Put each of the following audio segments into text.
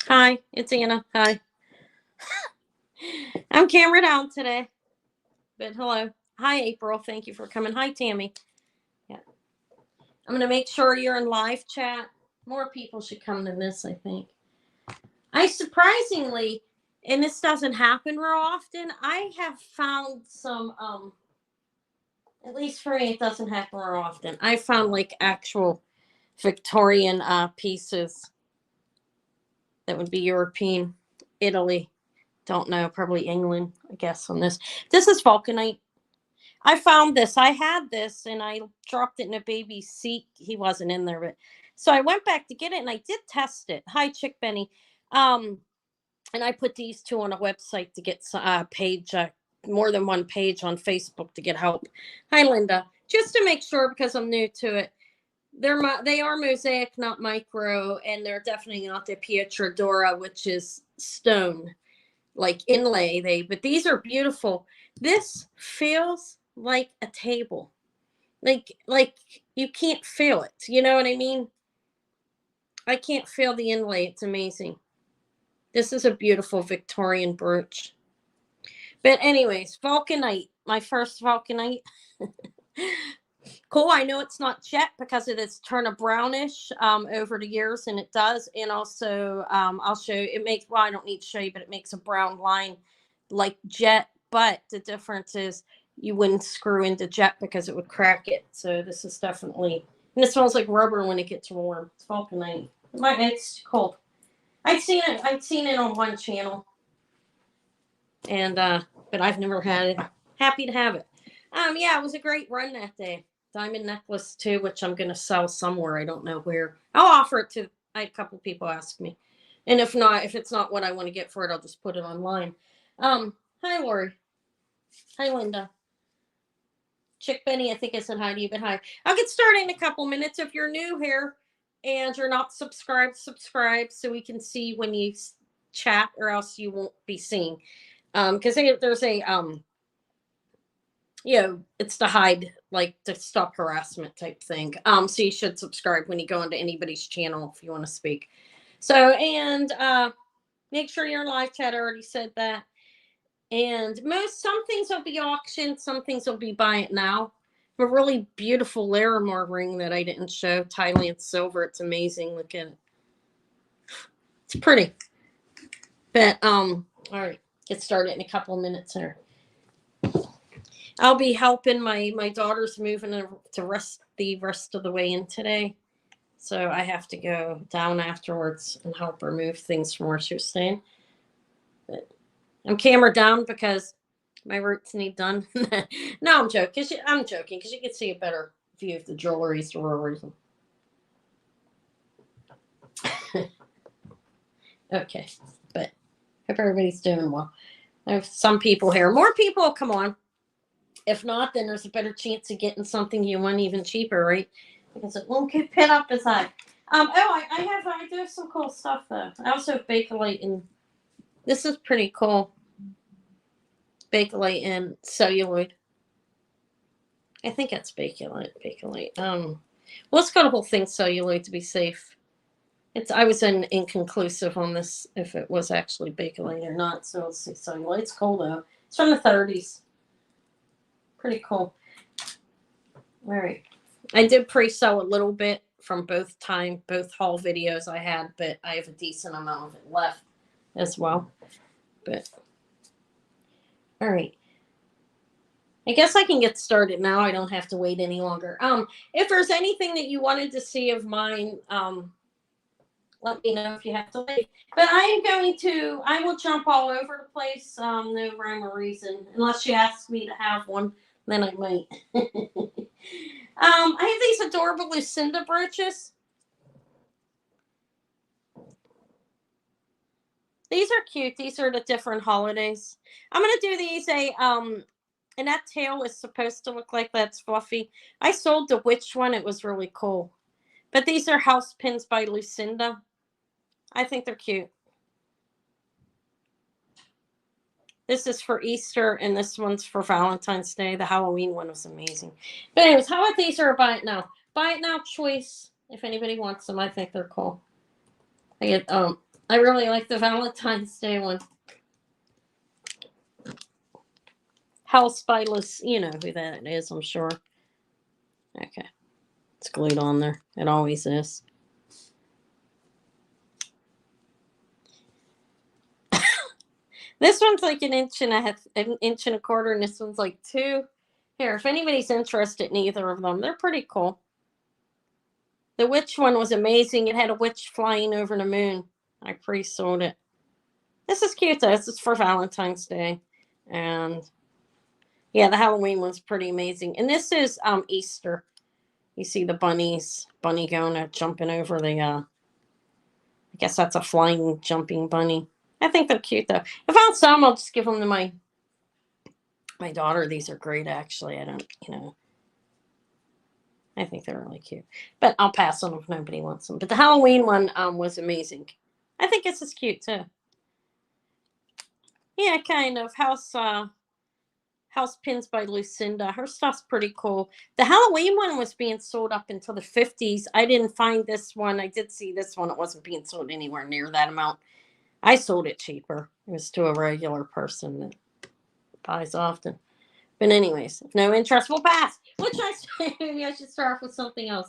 Hi, it's Anna. Hi. I'm camera down today, but hello. Hi, April. Thank you for coming. Hi, Tammy. Yeah. I'm going to make sure you're in live chat. More people should come to this, I think. I surprisingly, and this doesn't happen real often, I have found some, at least for me, it doesn't happen real often. I found like actual Victorian pieces that would be European, Italy. Don't know, probably England, I guess, on this. This is vulcanite. I found this. I had this and I dropped it in a baby's seat. He wasn't in there, but so I went back to get it and I did test it. Hi, Chick Benny. Um, and I put these two on a website to get a page, more than one page on Facebook to get help. Hi, Linda. Just to make sure because I'm new to it. They are mosaic, not micro, and they're definitely not the Pietrodora, which is stone, like inlay. But these are beautiful. This feels like a table, like you can't feel it. You know what I mean? I can't feel the inlay. It's amazing. This is a beautiful Victorian brooch. But anyways, vulcanite, my first vulcanite. Cool. I know it's not jet because it has turned a brownish over the years, and it does. And also, I'll show you. It makes, well, I don't need to show you, but it makes a brown line like jet. But the difference is you wouldn't screw into jet because it would crack it. So this is definitely, and it smells like rubber when it gets warm. It's vulcanite. It's cold. I'd seen it. I'd seen it on one channel, and but I've never had it. Happy to have it. Yeah, it was a great run that day. Diamond necklace too, which I'm gonna sell somewhere. I don't know where. I'll offer it to. I had a couple people ask me, and if not, if it's not what I want to get for it, I'll just put it online. Hi Lori. Hi Linda. Chick Benny, I think I said hi to you, but hi. I'll get started in a couple minutes. If you're new here and you're not subscribed, subscribe so we can see when you chat, or else you won't be seen. Because there's a it's to hide, like to stop harassment type thing. So you should subscribe when you go into anybody's channel if you want to speak. So, and make sure you're in live chat. I already said that. And some things will be auctioned, some things will be buy it now. A really beautiful Larimar ring that I didn't show, Thailand silver. It's amazing. Look at it. It's pretty. But all right, get started in a couple of minutes here. I'll be helping my daughter's moving to the rest of the way in today. So I have to go down afterwards and help her move things from where she was staying. But I'm camera down because my roots need done. No, I'm joking. I'm joking because you can see a better view of the jewelry for a reason. Okay, but hope everybody's doing well. I have some people here. More people will come on. If not, then there's a better chance of getting something you want even cheaper, right? Because it won't get pit up as high. I do have some cool stuff though. I also have Bakelite, and this is pretty cool. Bakelite and celluloid. I think that's Bakelite. Let's go the whole thing celluloid to be safe. I was inconclusive on this if it was actually Bakelite or not. So let's see celluloid. It's cool though. It's from the 30s. Pretty cool. All right. I did pre-sell a little bit from both haul videos I had, but I have a decent amount of it left as well. But all right. I guess I can get started now. I don't have to wait any longer. If there's anything that you wanted to see of mine, let me know if you have to wait. But I will jump all over the place. No rhyme or reason. Unless you ask me to have one, then I might. I have these adorable Lucinda brooches. These are cute. These are the different holidays. I'm gonna do these and that tail is supposed to look like that's fluffy. I sold the witch one. It was really cool. But these are house pins by Lucinda. I think they're cute. This is for Easter, and this one's for Valentine's Day. The Halloween one was amazing. But anyways, how about these are a buy it now? Buy it now choice. If anybody wants them, I think they're cool. I get I really like the Valentine's Day one. House by Liz, you know who that is, I'm sure. Okay. It's glued on there. It always is. This one's like an inch and a quarter, and this one's like 2. Here, if anybody's interested in either of them, they're pretty cool. The witch one was amazing. It had a witch flying over the moon. I pre-sold it. This is cute though. This is for Valentine's Day. And yeah, the Halloween one's pretty amazing. And this is Easter. You see the bunny going jumping over the I guess that's a flying jumping bunny. I think they're cute though. If I found some, I'll just give them to my daughter. These are great actually. I don't, I think they're really cute. But I'll pass on them if nobody wants them. But the Halloween one was amazing. I think this is cute too. Yeah, kind of. House Pins by Lucinda. Her stuff's pretty cool. The Halloween one was being sold up until the 50s. I didn't find this one. I did see this one. It wasn't being sold anywhere near that amount. I sold it cheaper. It was to a regular person that buys often. But anyways, if no interest, we'll pass. Maybe I should start off with something else.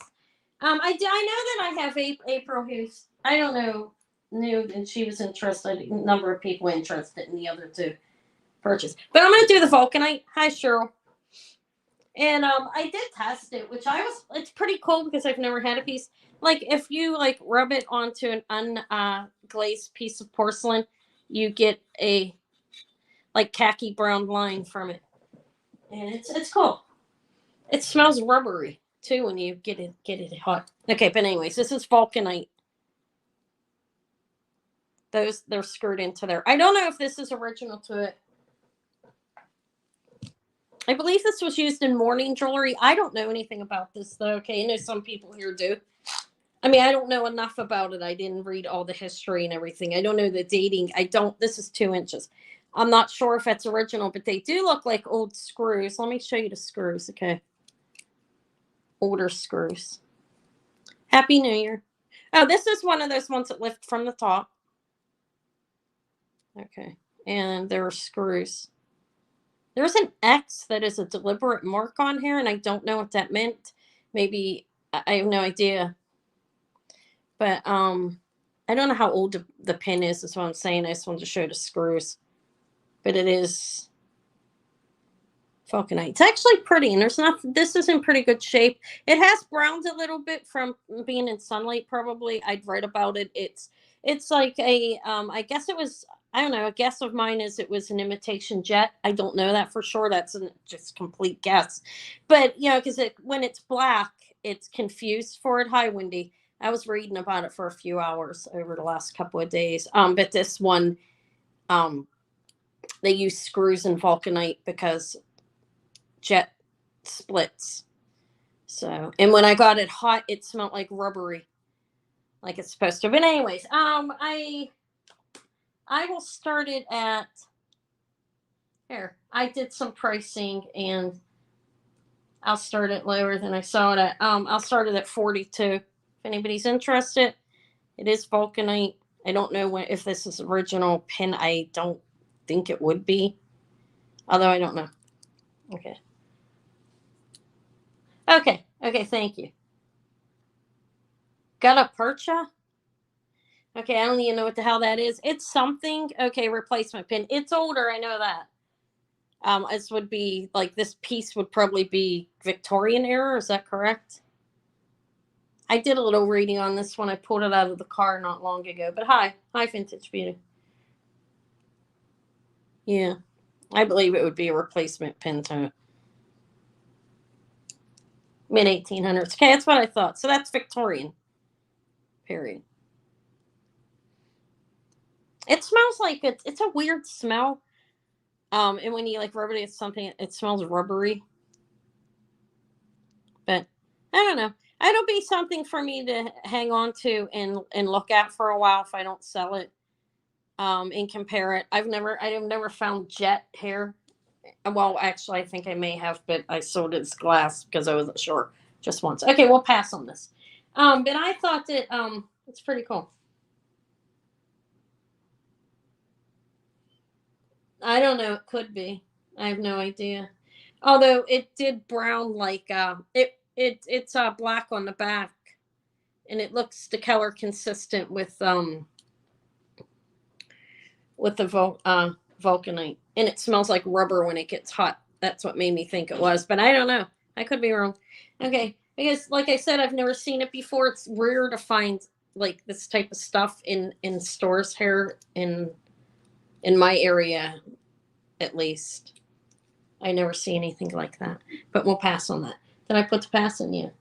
I know that I have April who's, I don't know, knew and she was interested. A number of people interested in the other two purchase. But I'm going to do the Vulcanite. Hi, Cheryl. And I did test it, it's pretty cool because I've never had a piece. Like if you like rub it onto an unglazed piece of porcelain, you get a like khaki brown line from it. And it's cool. It smells rubbery too when you get it hot. Okay, but anyways, this is Vulcanite. They're screwed into there. I don't know if this is original to it. I believe this was used in mourning jewelry. I don't know anything about this though. Okay, I know some people here do. I mean, I don't know enough about it. I didn't read all the history and everything. I don't know the dating. This is 2 inches. I'm not sure if it's original, but they do look like old screws. Let me show you the screws, okay? Older screws. Happy New Year. Oh, this is one of those ones that lift from the top. Okay, and there are screws. There's an X that is a deliberate mark on here, and I don't know what that meant. Maybe, I have no idea. But I don't know how old the pin is what I'm saying. I just wanted to show the screws. But it is Vulcanite. It's actually pretty, and this is in pretty good shape. It has browned a little bit from being in sunlight, probably. I'd write about it. It's like a, I guess it was, I don't know, a guess of mine is it was an imitation jet. I don't know that for sure. That's a just complete guess. But, because when it's black, it's confused for it. Hi, Wendy. I was reading about it for a few hours over the last couple of days. But this one, they use screws in Vulcanite because jet splits. So, and when I got it hot, it smelled like rubbery, like it's supposed to. But anyways, I will start it at here. I did some pricing and I'll start it lower than I saw it at. I'll start it at 42. If anybody's interested, it is Vulcanite. I don't know if this is original pin. I don't think it would be, although I don't know. Okay. Okay, thank you. Got a percha? Okay, I don't even know what the hell that is. It's something. Okay, replacement pin. It's older, I know that. This would be, like, this piece would probably be Victorian era, is that correct? I did a little reading on this one. I pulled it out of the car not long ago. But hi, Vintage Beauty. Yeah, I believe it would be a replacement pin to it. Mid-1800s. Okay, that's what I thought. So that's Victorian. Period. It smells like it's a weird smell. And when you like rub it against something, it smells rubbery. But I don't know. It'll be something for me to hang on to and look at for a while if I don't sell it. And compare it. I've never found jet hair. Well, actually, I think I may have, but I sold it as glass because I wasn't sure just once. Okay, we'll pass on this. But I thought that it's pretty cool. I don't know. It could be. I have no idea. Although it did brown like it's black on the back, and it looks the color consistent with the vulcanite, and it smells like rubber when it gets hot. That's what made me think it was, but I don't know. I could be wrong. Okay, because like I said, I've never seen it before. It's rare to find like this type of stuff in stores here in my area, at least. I never see anything like that. But we'll pass on that. Did I put the pass in yet?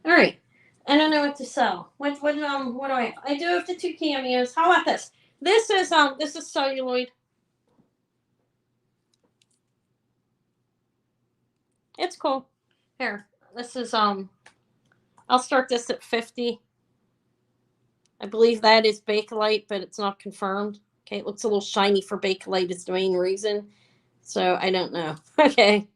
All right. I don't know what to sell. What do I have? I do have the two cameos. How about this? This is celluloid. It's cool. Here. This is I'll start this at 50. I believe that is Bakelite, but it's not confirmed. Okay, it looks a little shiny for Bakelite is the main reason. So I don't know. Okay.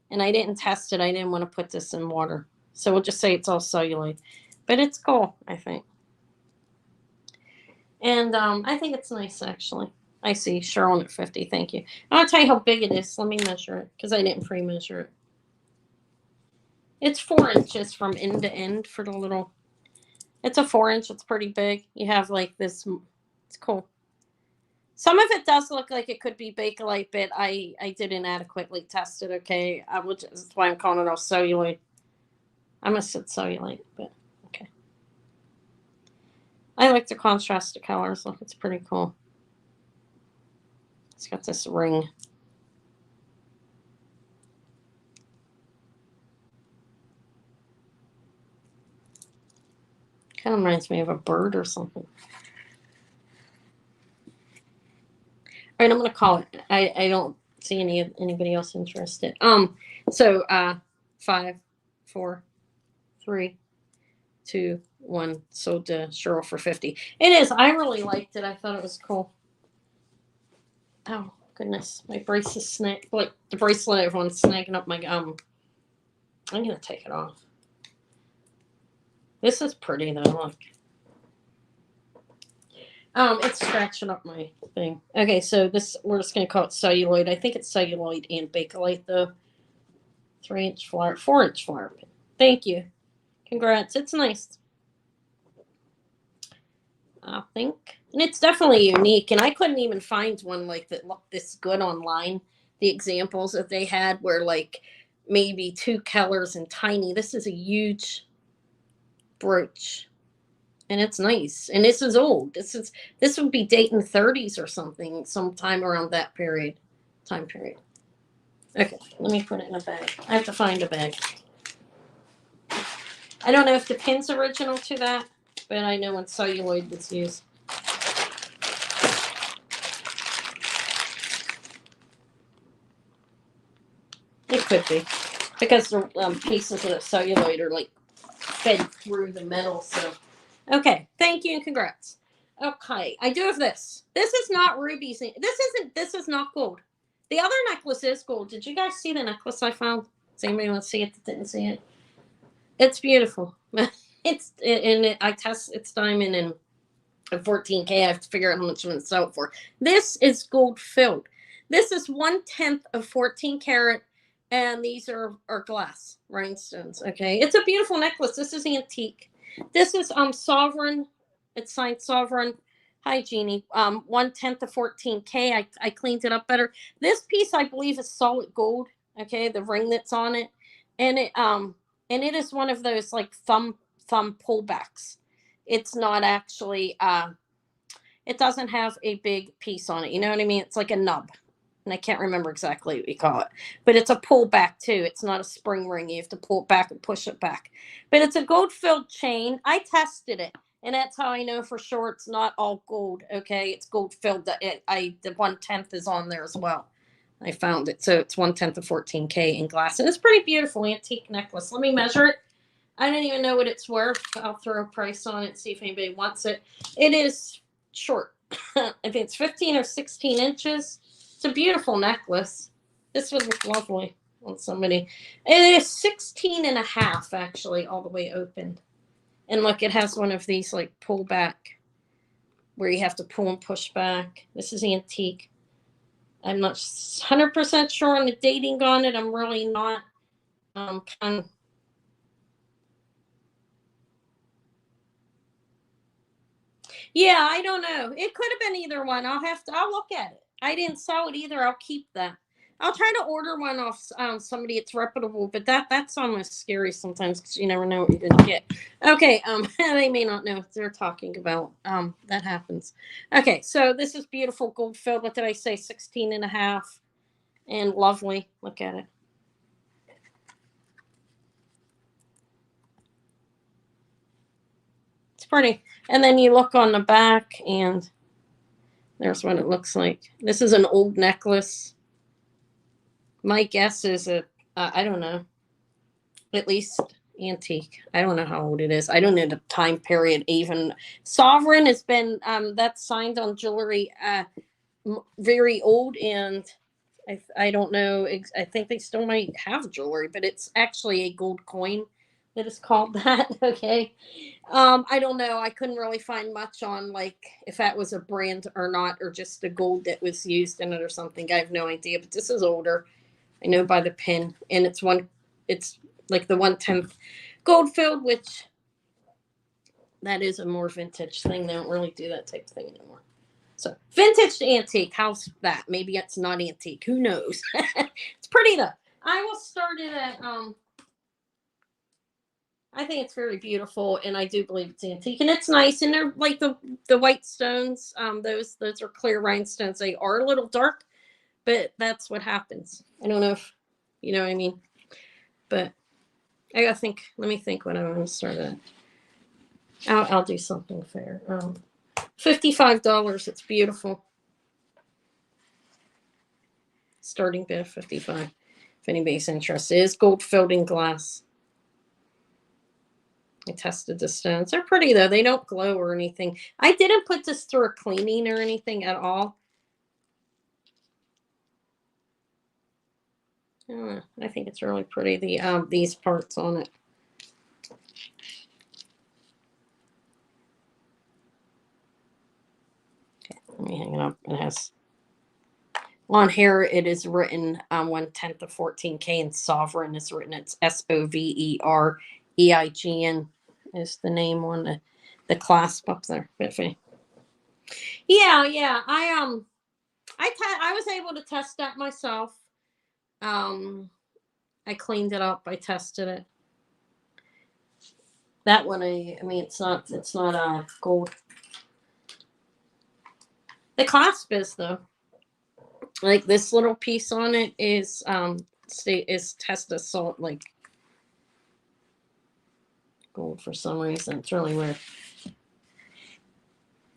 And I didn't test it. I didn't want to put this in water. So we'll just say it's all celluloid. But it's cool, I think. And I think it's nice, actually. I see Cheryl at 50. Thank you. I'll tell you how big it is. Let me measure it because I didn't pre-measure it. It's 4 inches from end to end for the little. It's a 4 inch. It's pretty big. You have like this. It's cool. Some of it does look like it could be Bakelite, but I didn't adequately test it. Okay, that's why I'm calling it all celluloid. I must have said cellulite, but okay. I like the contrast of colors. Look, it's pretty cool. It's got this ring. Kind of reminds me of a bird or something. All right, I'm gonna call it. I don't see anybody else interested. So 5, 4, 3, 2, 1. Sold to Cheryl for 50. It is. I really liked it. I thought it was cool. Oh goodness, my brace is like the bracelet. Everyone's snagging up my I'm gonna take it off. This is pretty though. Look. It's scratching up my thing. Okay, so this we're just gonna call it celluloid. I think it's celluloid and Bakelite though. 3-inch flower, 4-inch flower pin. Thank you. Congrats. It's nice. I think. And it's definitely unique. And I couldn't even find one like that looked this good online. The examples that they had were like maybe 2 colors and tiny. This is a huge brooch. And it's nice. And this is old. This would be dating 30s or something, sometime around that time period. Okay, let me put it in a bag. I have to find a bag. I don't know if the pin's original to that, but I know when celluloid was used. It could be because the pieces of the celluloid are like fed through the metal. So, okay, thank you and congrats. Okay, I do have this. This is not rubies. This is not gold. The other necklace is gold. Did you guys see the necklace I found? Does anybody want to see it that didn't see it? It's beautiful. I test it's diamond and 14K. I have to figure out how much I'm going to sell it for. This is gold filled. This is 1/10 of 14 karat, and these are glass rhinestones. Okay, it's a beautiful necklace. This is antique. This is Sovereign. It's signed Sovereign. Hi, Jeannie. 1/10 of 14K. I cleaned it up better. This piece, I believe, is solid gold. Okay, the ring that's on it, and it is one of those like thumb pullbacks. It's not actually it doesn't have a big piece on it. You know what I mean? It's like a nub. And I can't remember exactly what you call it. But it's a pullback too. It's not a spring ring. You have to pull it back and push it back. But it's a gold filled chain. I tested it. And that's how I know for sure it's not all gold. Okay. It's gold filled. The 1/10 is on there as well. I found it. So it's 1/10 of 14K in glass. And it's pretty beautiful antique necklace. Let me measure it. I don't even know what it's worth. I'll throw a price on it, see if anybody wants it. It is short. I think it's 15 or 16 inches. It's a beautiful necklace. This would look lovely on somebody. It is 16 and a half, actually, all the way opened. And look, it has one of these like pull back where you have to pull and push back. This is antique. I'm not 100% sure on the dating on it. I'm really not. Kind of. Yeah, I don't know. It could have been either one. I'll look at it. I didn't sell it either. I'll keep that. I'll try to order one off somebody it's reputable, but that's almost scary sometimes because you never know what you're gonna get. Okay, they may not know what they're talking about. That happens. Okay, so this is beautiful gold filled. What did I say? 16 and a half, and lovely. Look at it. It's pretty. And then you look on the back, and there's what it looks like. This is an old necklace. My guess is I don't know, at least antique. I don't know how old it is. I don't know the time period even. Sovereign has been, that's signed on jewelry, very old, and I don't know. I think they still might have jewelry, but it's actually a gold coin that is called that. Okay. I don't know. I couldn't really find much on like if that was a brand or not, or just the gold that was used in it or something. I have no idea, but this is older. I know by the pin, and it's like the 1/10 gold filled, which that is a more vintage thing. They don't really do that type of thing anymore. So vintage to antique, how's that? Maybe it's not antique. Who knows? It's pretty though. I will start it at I think it's very beautiful, and I do believe it's antique, and it's nice. And they're like the white stones. Those are clear rhinestones. They are a little dark, but that's what happens. I don't know if you know what I mean, but I gotta think. Let me think when I'm going to start it. I'll do something fair. $55. It's beautiful. Starting bid of 55. If anybody's interested, it is gold filled in glass. I tested the stones. They're pretty though. They don't glow or anything. I didn't put this through a cleaning or anything at all. I think it's really pretty. These parts on it. Okay, let me hang it up. It has on here. It is written 1/10 of 14K, and sovereign is written. It's SOVEREIGN is the name on the clasp up there. Yeah. I was able to test that myself. I cleaned it up. I tested it. That one, I mean, it's not gold. The clasp is though. Like this little piece on it is test salt like gold for some reason. It's really weird.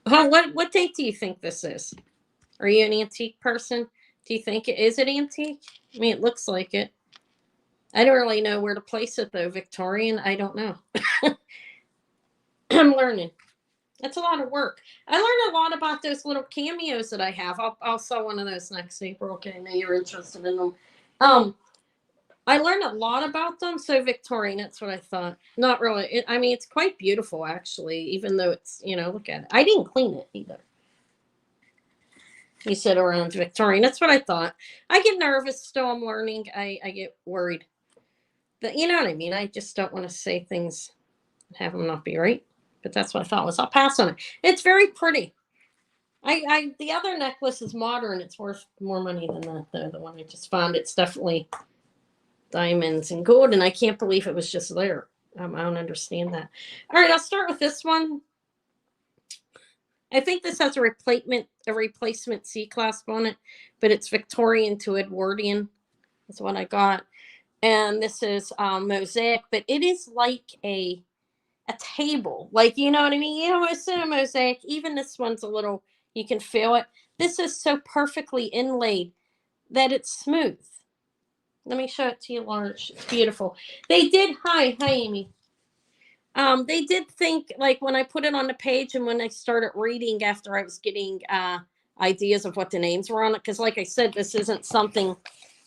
What date do you think this is? Are you an antique person? Do you think it is antique? I mean, it looks like it. I don't really know where to place it though. Victorian, I don't know. I'm learning. That's a lot of work. I learned a lot about those little cameos that I have. I'll sell one of those next April. Okay, I know you're interested in them. I learned a lot about them. So Victorian, that's what I thought. Not really. I mean, it's quite beautiful actually, even though it's look at it. I didn't clean it either. You said around Victorian. That's what I thought. I get nervous still. I'm learning. I get worried. But you know what I mean? I just don't want to say things and have them not be right. But that's what I thought was. I'll pass on it. It's very pretty. The other necklace is modern. It's worth more money than that though. The one I just found. It's definitely diamonds and gold, and I can't believe it was just there. I don't understand that. All right, I'll start with this one. I think this has a replacement C clasp on it, but it's Victorian to Edwardian. That's what I got. And this is mosaic, but it is like a table. Like, you know what I mean? It's in a mosaic. Even this one's a little, you can feel it. This is so perfectly inlaid that it's smooth. Let me show it to you large. It's beautiful. They did, hi Amy. They did think, like when I put it on the page and when I started reading after I was getting ideas of what the names were on it, because like I said, this isn't something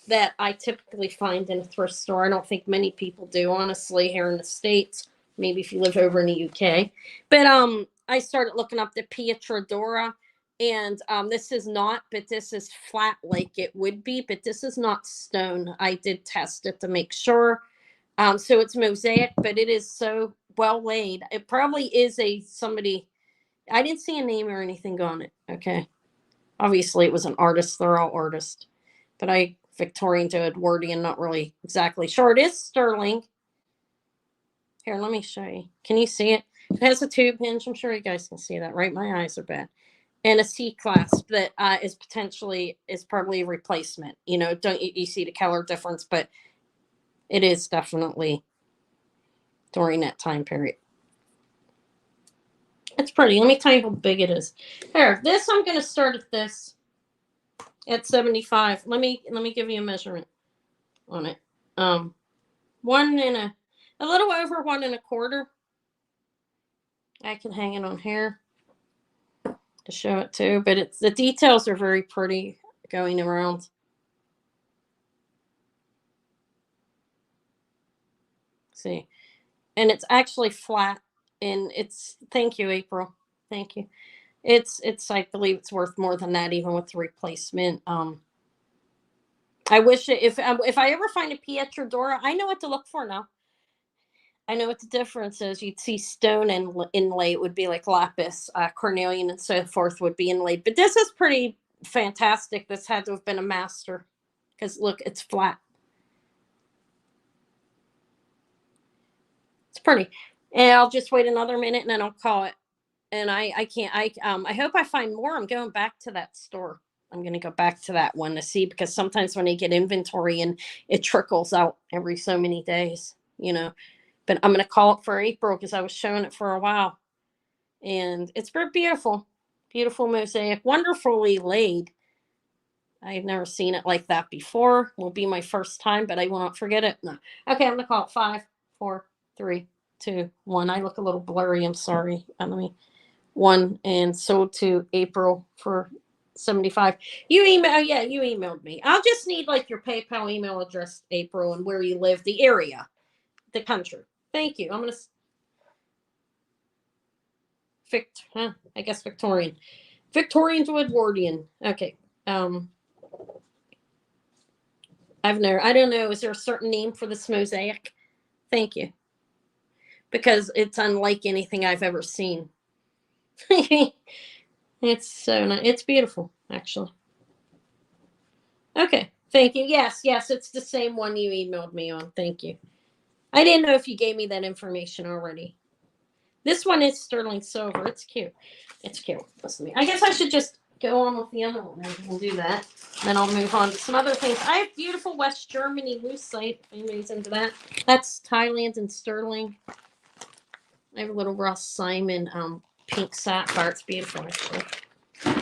that I typically find in a thrift store. I don't think many people do, honestly, here in the States. Maybe if you live over in the UK. But I started looking up the Pietrodora, and this is not, but this is flat like it would be, but this is not stone. I did test it to make sure. So it's mosaic, but it is so well laid. It probably is somebody. I didn't see a name or anything on it. Okay, obviously it was an artist. They're all artists, but Victorian to Edwardian, not really exactly sure. It is sterling. Here, let me show you. Can you see it? It has a tube hinge. I'm sure you guys can see that, right? My eyes are bad. And a C clasp that is probably a replacement. Don't you see the color difference? But it is definitely during that time period. It's pretty. Let me tell you how big it is. Here, this I'm going to start at this at 75. Let me give you a measurement on it. 1 and a little over 1 1/4. I can hang it on here to show it too, but the details are very pretty going around. See, and it's actually flat, and thank you, April. Thank you. It's I believe it's worth more than that, even with the replacement. I wish if I ever find a Pietrodora, I know what to look for now. I know what the difference is. You'd see stone and inlay. It would be like lapis, cornelian, and so forth would be inlaid. But this is pretty fantastic. This had to have been a master, because look, it's flat. It's pretty. And I'll just wait another minute and then I'll call it. And I can't. I hope I find more. I'm going back to that store. I'm going to go back to that one to see, because sometimes when they get inventory and it trickles out every so many days, But I'm going to call it for April, because I was showing it for a while. And it's very beautiful. Beautiful mosaic. Wonderfully laid. I've never seen it like that before. Will be my first time, but I will not forget it. No. Okay, I'm going to call it 5, 4, 3, 2, 1. I look a little blurry. I'm sorry. Let me. 1, and sold to April for 75. You emailed me. I'll just need like your PayPal email address, April, and where you live, the area, the country. Thank you. I'm gonna I guess Victorian to Edwardian. Okay. I don't know. Is there a certain name for this mosaic? Thank you. Because it's unlike anything I've ever seen. It's so nice. It's beautiful, actually. Okay. Thank you. Yes, it's the same one you emailed me on. Thank you. I didn't know if you gave me that information already. This one is sterling silver. It's cute. It's cute. Listen to me. I guess I should just go on with the other one. We'll do that. Then I'll move on to some other things. I have beautiful West Germany lucite. Anybody's into that? That's Thailand and sterling. I have a little Ross Simon pink sapphire. It's beautiful, actually.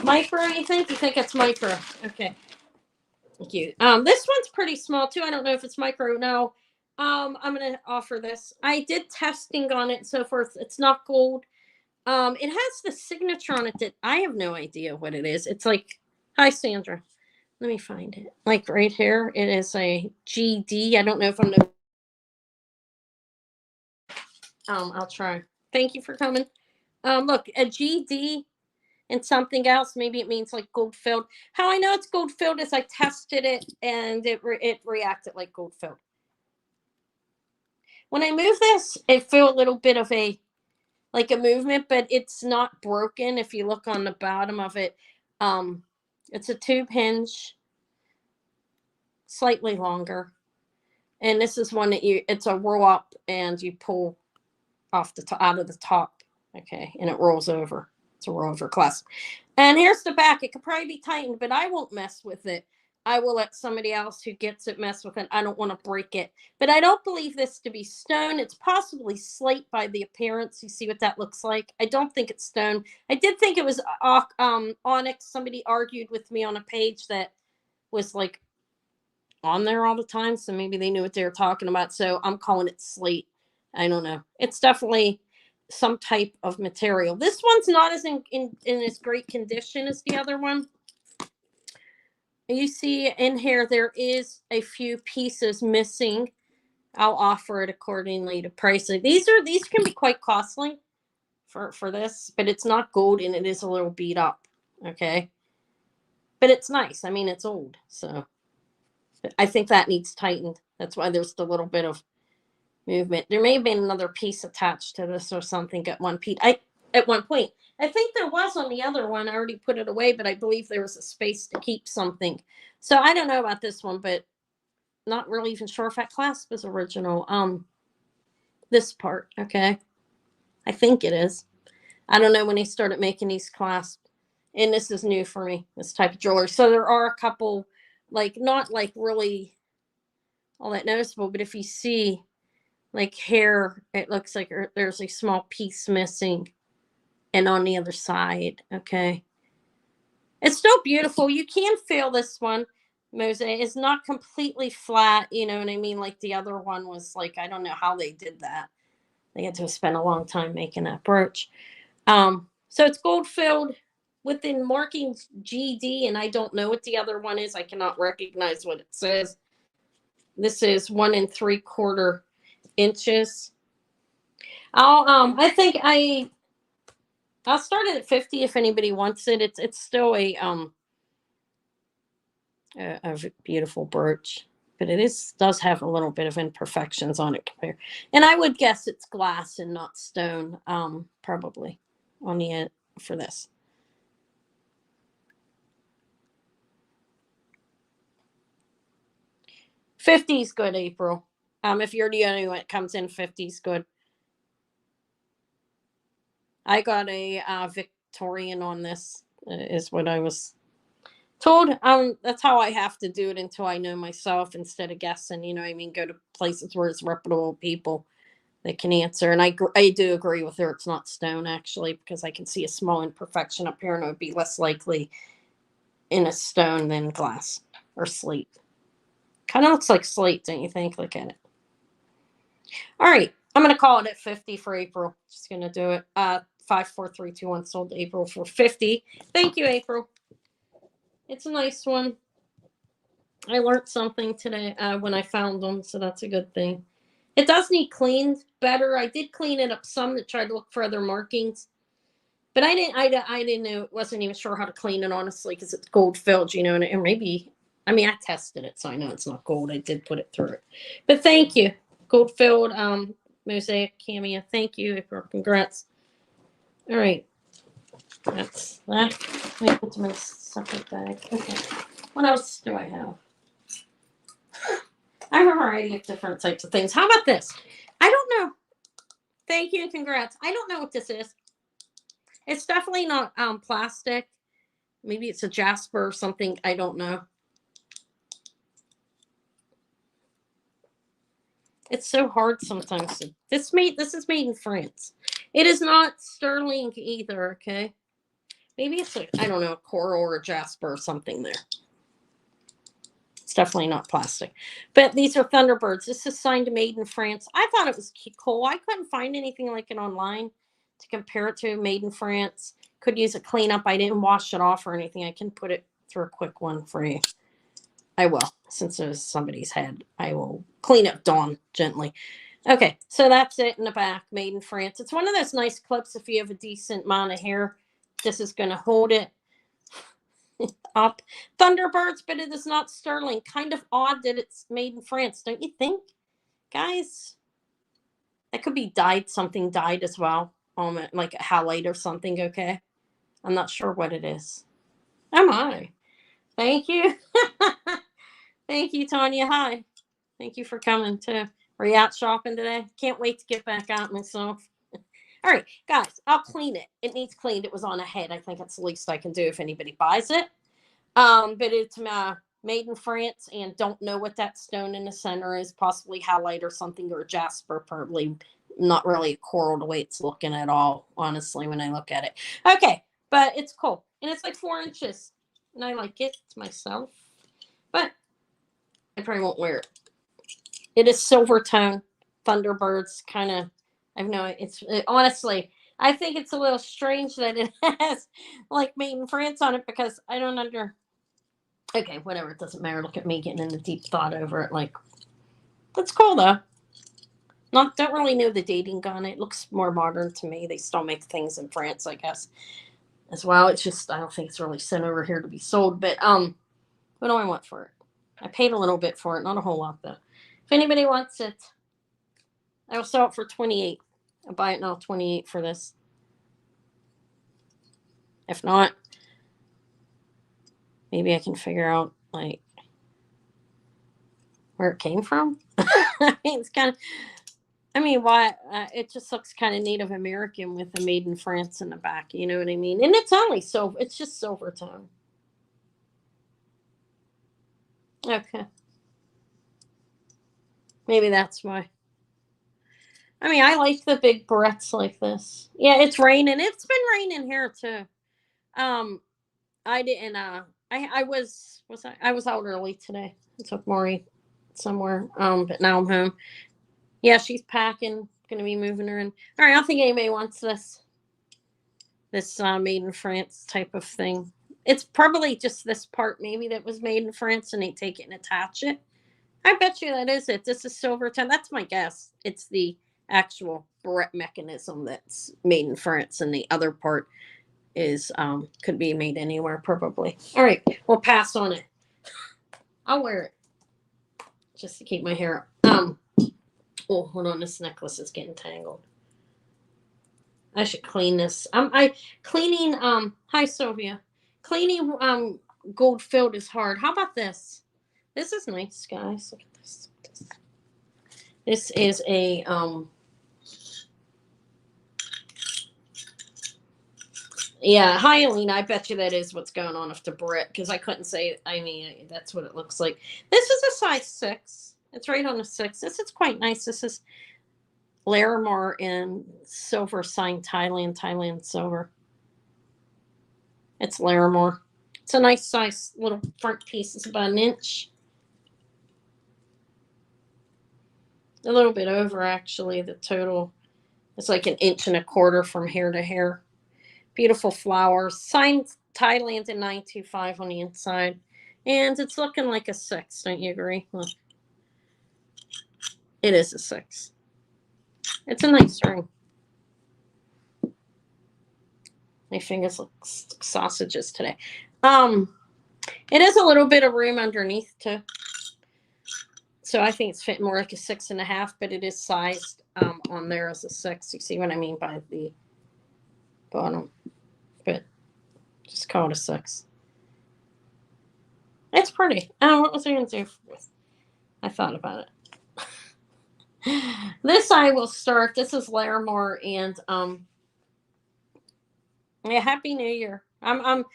Micro, you think? You think it's micro? Okay. Thank you. This one's pretty small too. I don't know if it's micro. No. I'm gonna offer this. I did testing on it and so forth. It's not gold. It has the signature on it that I have no idea what it is. It's like, hi Sandra. Let me find it. Like right here, it is a GD. I don't know if I'm the. I'll try. Thank you for coming. Look, a GD and something else. Maybe it means like gold filled. How I know it's gold filled is I tested it and it reacted like gold filled. When I move this, it feel a little bit of a movement, but it's not broken. If you look on the bottom of it, it's a tube hinge, slightly longer. And this is one that it's a roll up and you pull off out of the top. Okay. And it rolls over. It's a roll over clasp. And here's the back. It could probably be tightened, but I won't mess with it. I will let somebody else who gets it mess with it. I don't want to break it. But I don't believe this to be stone. It's possibly slate by the appearance. You see what that looks like? I don't think it's stone. I did think it was onyx. Somebody argued with me on a page that was like on there all the time. So maybe they knew what they were talking about. So I'm calling it slate. I don't know. It's definitely some type of material. This one's not as in as great condition as the other one. You see in here, there is a few pieces missing. I'll offer it accordingly to pricing. These can be quite costly for this, but it's not gold and it is a little beat up. Okay. But it's nice. I mean, it's old. So I think that needs tightened. That's why there's the little bit of movement. There may have been another piece attached to this or something at at one point. I think there was on the other one. I already put it away, but I believe there was a space to keep something. So I don't know about this one, but not really even sure if that clasp is original. This part, okay. I think it is. I don't know when they started making these clasps. And this is new for me, this type of jewelry. So there are a couple, like, not like really all that noticeable, but if you see like hair, it looks like there's a small piece missing. And on the other side, okay. It's still beautiful. You can feel this one. Mosaic is not completely flat, you know what I mean? Like the other one was like, I don't know how they did that. They had to spend a long time making that brooch. So it's gold filled within markings GD, and I don't know what the other one is. I cannot recognize what it says. This is 1 3/4 inches. I think I'll start it at 50 if anybody wants it. It's still a beautiful brooch, but it does have a little bit of imperfections on it compared. And I would guess it's glass and not stone, probably on the end for this. $50 is good, April. If you're the only one that comes in, $50 is good. I got a Victorian on this, is what I was told. That's how I have to do it until I know myself instead of guessing. You know what I mean? Go to places where it's reputable people that can answer. And I do agree with her. It's not stone, actually, because I can see a small imperfection up here, and it would be less likely in a stone than glass or slate. Kind of looks like slate, don't you think? Look at it. All right. I'm going to call it at 50 for April. Just going to do it. 5, 4, 3, 2, 1 sold to April for 50. Thank you, April. It's a nice one. I learned something today when I found them, so that's a good thing. It does need cleaned better. I did clean it up some to try to look for other markings, but I didn't know. Wasn't even sure how to clean it, honestly, because it's gold filled, you know, and maybe, I mean, I tested it, so I know it's not gold. I did put it through it, but thank you, gold filled mosaic cameo. Thank you, April. Congrats. All right, that's that. Let me put to my separate bag. Okay, what else do I have? I have a variety of different types of things. How about this? I don't know. Thank you and congrats. I don't know what this is. It's definitely not plastic. Maybe it's a jasper or something. I don't know. It's so hard sometimes. This is made in France. It is not sterling either, okay? Maybe it's I don't know, a coral or a jasper or something there. It's definitely not plastic. But these are Thunderbirds. This is signed made in France. I thought it was cool. I couldn't find anything like it online to compare it to made in France. Could use a cleanup. I didn't wash it off or anything. I can put it through a quick one for you. I will. Since it was somebody's head, I will clean up Dawn gently. Okay, so that's it in the back, made in France. It's one of those nice clips if you have a decent amount of hair. This is going to hold it up. Thunderbirds, but it is not sterling. Kind of odd that it's made in France, don't you think, guys? That could be dyed, something dyed as well, like a halide or something. Okay, I'm not sure what it is. Am I? Thank you. Thank you, Tanya. Hi. Thank you for coming too. Are you out shopping today? Can't wait to get back out myself. All right, guys, I'll clean it. It needs cleaned. It was on a head. I think that's the least I can do if anybody buys it. But it's made in France, and don't know what that stone in the center is. Possibly halide or something, or jasper. Probably not really a coral the way it's looking at all, honestly, when I look at it. Okay, but it's cool. And it's like 4 inches. And I like it myself. But I probably won't wear it. It is silver tone. Thunderbirds kind of, I know honestly, I think it's a little strange that it has like made in France on it, because I don't okay, whatever, it doesn't matter. Look at me getting into deep thought over it. Like, that's cool though. don't really know the dating on it. It looks more modern to me. They still make things in France, I guess, as well. It's just I don't think it's really sent over here to be sold. But what do I want for it? I paid a little bit for it, not a whole lot though. If anybody wants it, I will sell it for 28. I'll buy it now 28 for this. If not, maybe I can figure out like where it came from. I mean, it's kind of. I mean, why? It just looks kind of Native American with the "Made in France" in the back. You know what I mean? And it's only silver. It's just silver tone. Okay, maybe that's why. I mean, I like the big barrettes like this. Yeah, it's raining. It's been raining here too. Um, I didn't. I was out early today. I took Maury somewhere. But now I'm home. Yeah, she's packing. Gonna be moving her in. All right, I don't think anybody wants this. This made in France type of thing. It's probably just this part maybe that was made in France, and they take it and attach it. I bet you that is it. This is silver tin. That's my guess. It's the actual barrette mechanism that's made in France, and the other part is could be made anywhere probably. All right, we'll pass on it. I'll wear it just to keep my hair up. Oh, hold on, this necklace is getting tangled. I should clean this. I cleaning. Hi, Sylvia. Cleaning gold filled is hard. How about this? This is nice, guys. Look at this. This is a Yeah, hi, Alina. I bet you that is what's going on with the barrette because I couldn't say. I mean, that's what it looks like. This is a size 6. It's right on a 6. This is quite nice. This is Larimar in silver signed Thailand silver. It's Larimar. It's a nice size little front piece. It's about an inch. A little bit over, actually, the total. It's like an inch and a quarter from hair to hair. Beautiful flowers. Signed Thailand in 925 on the inside. And it's looking like a 6. Don't you agree? Look. It is a 6. It's a nice ring. My fingers look sausages today. It is a little bit of room underneath too. So I think it's fitting more like a 6.5, but it is sized on there as a 6. You see what I mean by the bottom. But just call it a 6. It's pretty. Oh, what was I going to do? I thought about it. This I will start. This is Larimar, and yeah, Happy New Year. I'm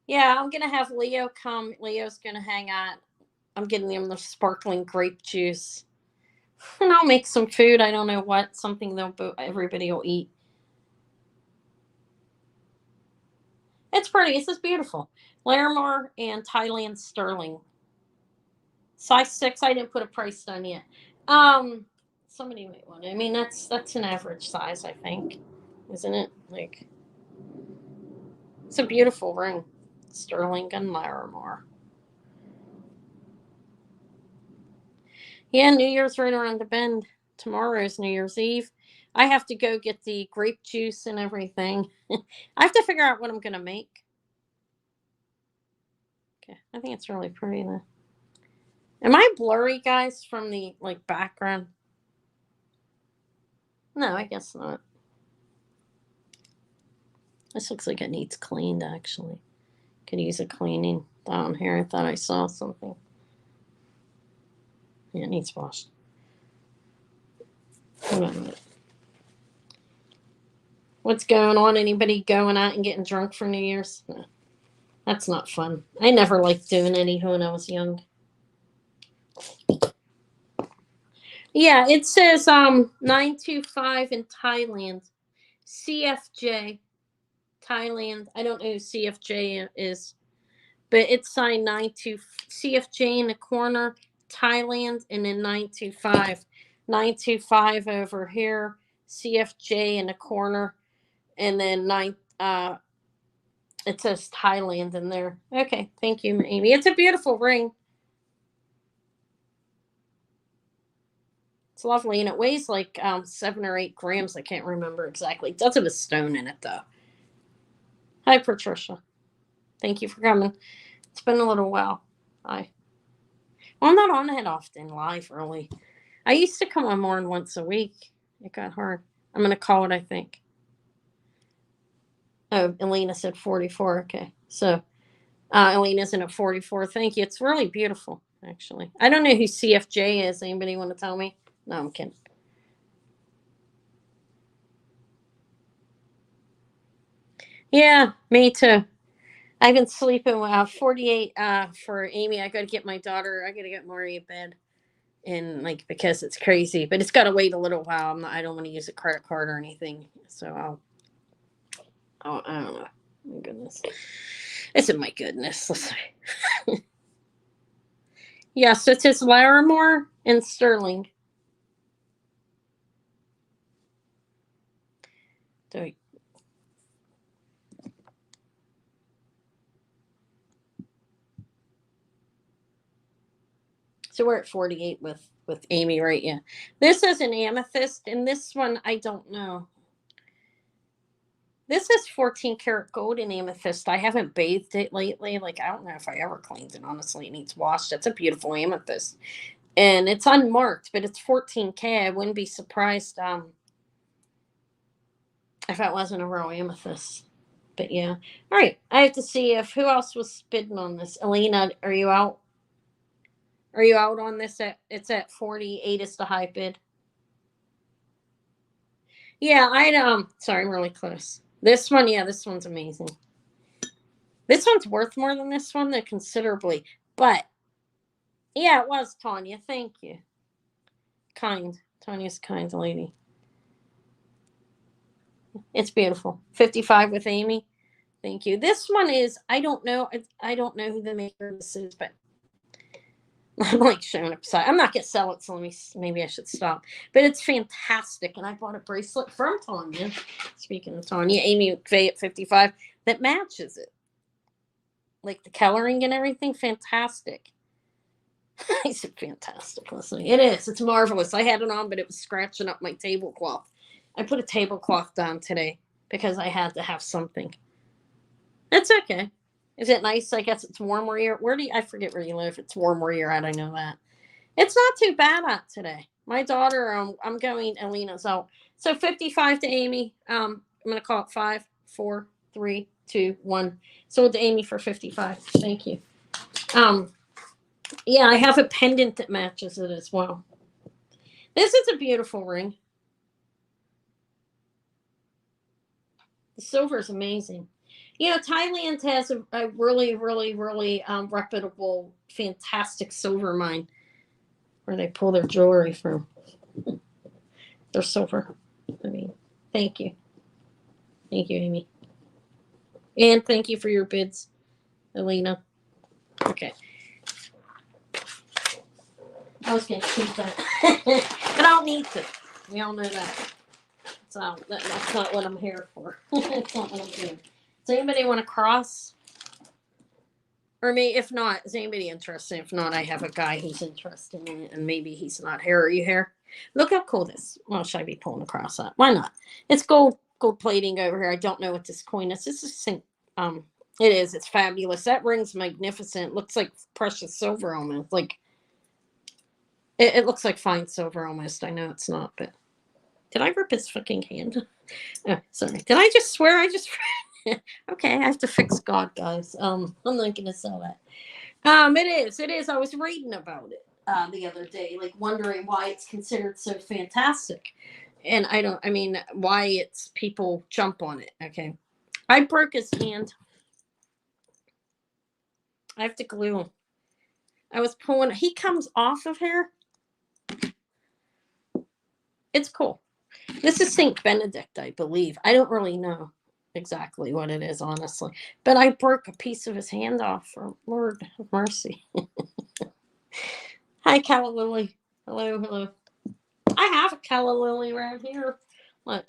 gonna have Leo come. Leo's gonna hang out. I'm getting him the sparkling grape juice, and I'll make some food. I don't know what, something everybody will eat. It's pretty. This is beautiful. Larimar and Thailand sterling. Size 6. I didn't put a price on yet. Somebody might want it. I mean, that's an average size, I think, isn't it? Like, it's a beautiful ring. Sterling and Larimar. Yeah, New Year's right around the bend. Tomorrow's New Year's Eve. I have to go get the grape juice and everything. I have to figure out what I'm going to make. Okay, I think it's really pretty though. Am I blurry, guys, from the background? No, I guess not. This looks like it needs cleaned, actually. Could use a cleaning down here. I thought I saw something. Yeah, it needs washed. Hold on a minute. What's going on? Anybody going out and getting drunk for New Year's? No, that's not fun. I never liked doing any when I was young. Yeah, it says 925 in Thailand. CFJ Thailand. I don't know who CFJ is, but it's signed 92 CFJ in the corner, Thailand, and then 925. 925 over here, CFJ in the corner, and then it says Thailand in there. Okay, thank you, Amy. It's a beautiful ring. It's lovely, and it weighs like 7 or 8 grams. I can't remember exactly. It does have a stone in it though. Hi, Patricia. Thank you for coming. It's been a little while. Hi. Well, I'm not on it often live, really. I used to come on more than once a week. It got hard. I'm gonna call it, I think. Oh, Elena said 44. Okay, so Elena's in at 44. Thank you. It's really beautiful, actually. I don't know who CFJ is. Anybody want to tell me? No, I'm kidding. Yeah, me too. I've been sleeping 48 for Amy. I got to get my daughter. I got to get Maury a bed, and like because it's crazy, but it's got to wait a little while. I don't want to use a credit card or anything, so I don't know. My goodness, it's my goodness. Let's see. Yes, it says Larimore and Sterling. So we're at 48 with Amy, right? Yeah. This is an amethyst, and this one I don't know. This is 14 karat gold in amethyst. I haven't bathed it lately. Like I don't know if I ever cleaned it. Honestly, it needs washed. It's a beautiful amethyst, and it's unmarked, but it's 14K. I wouldn't be surprised if it wasn't a real amethyst. But yeah. All right. I have to see if who else was bidding on this. Elena, are you out? Are you out on this? It's at 48 is the high bid. Yeah, sorry, I'm really close. This one, yeah, this one's amazing. This one's worth more than this one, though, considerably. But yeah, it was Tanya. Thank you. Kind. Tanya's kind lady. It's beautiful. 55 with Amy. Thank you. This one is, I don't know. I don't know who the maker of this is, but I'm like showing up beside. I'm not gonna sell it, so maybe I should stop. But it's fantastic, and I bought a bracelet from Tanya. Speaking of Tanya, Amy McVeigh at 55 that matches it, like the coloring and everything. Fantastic. I said fantastic. Listen, it is. It's marvelous. I had it on, but it was scratching up my tablecloth. I put a tablecloth down today because I had to have something. That's okay. Is it nice? I guess it's warm where you're. I forget where you live. It's warm where you're at. I know that. It's not too bad out today. My daughter, I'm going. Elena's out. So 55 to Amy. I'm gonna call it 5, 4, 3, 2, 1. Sold to Amy for 55. Thank you. Yeah, I have a pendant that matches it as well. This is a beautiful ring. The silver is amazing. You know, Thailand has a really, really, really reputable, fantastic silver mine where they pull their jewelry from. Their silver. I mean, thank you. Thank you, Amy. And thank you for your bids, Elena. Okay. I was going to keep that. But I don't need to. We all know that. So that's not what I'm here for. That's not what I'm doing. Does anybody want to cross? Or if not, is anybody interested? If not, I have a guy who's interested in it, and maybe he's not here. Are you here? Look how cool this. Well, should I be pulling across that? Why not? It's gold plating over here. I don't know what this coin is. This is it is. It's fabulous. That ring's magnificent. Looks like precious silver almost. Like it looks like fine silver almost. I know it's not, but did I rip his fucking hand? Oh, sorry. Did I just swear? I just okay. I have to fix God, guys. I'm not gonna sell that. It is. I was reading about it the other day, like wondering why it's considered so fantastic, and I mean, why it's people jump on it. Okay, I broke his hand. I have to glue him. I was pulling. He comes off of here. It's cool. This is Saint Benedict, I believe. I don't really know exactly what it is, honestly. But I broke a piece of his hand off for Lord have mercy. Hi, Calla Lily. Hello. I have a Calla Lily right here. Look.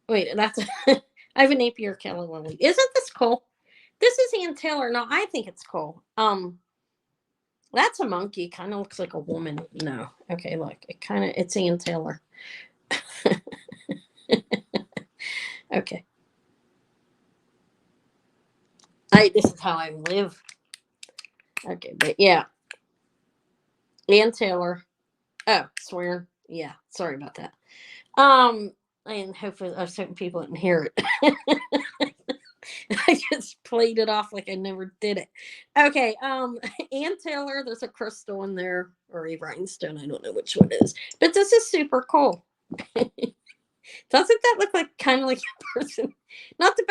Wait, that's I have a Napier Calla Lily. Isn't this cool? This is Ann Taylor. No, I think it's cool. That's a monkey. Kind of looks like a woman. No. Okay, look. It's Ann Taylor. Okay. This is how I live. Okay, but yeah. Ann Taylor. Oh, swearing. Yeah, sorry about that. And hopefully I was hoping people didn't hear it. I just played it off like I never did it. Okay, Ann Taylor, there's a crystal in there, or a rhinestone, I don't know which one it is. But this is super cool. Doesn't that look like kind of like a person? Not the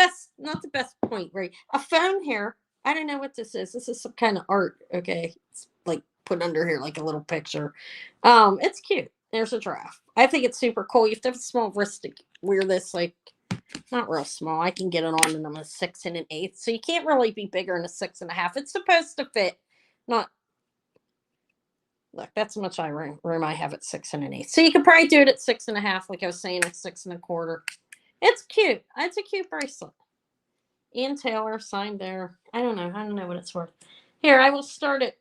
best point, right? A phone here. I don't know what this is. This is some kind of art. Okay. It's like put under here like a little picture. It's cute. There's a giraffe. I think it's super cool. You have to have a small wrist to wear this, like not real small. I can get it on and I'm a 6 1/8. So you can't really be bigger than a 6 1/2. It's supposed to fit. Not Look, that's how much room I have at 6 1/8. So you could probably do it at 6 1/2, like I was saying, at 6 1/4. It's cute. It's a cute bracelet. Ian Taylor signed there. I don't know. I don't know what it's worth. Here, I will start it.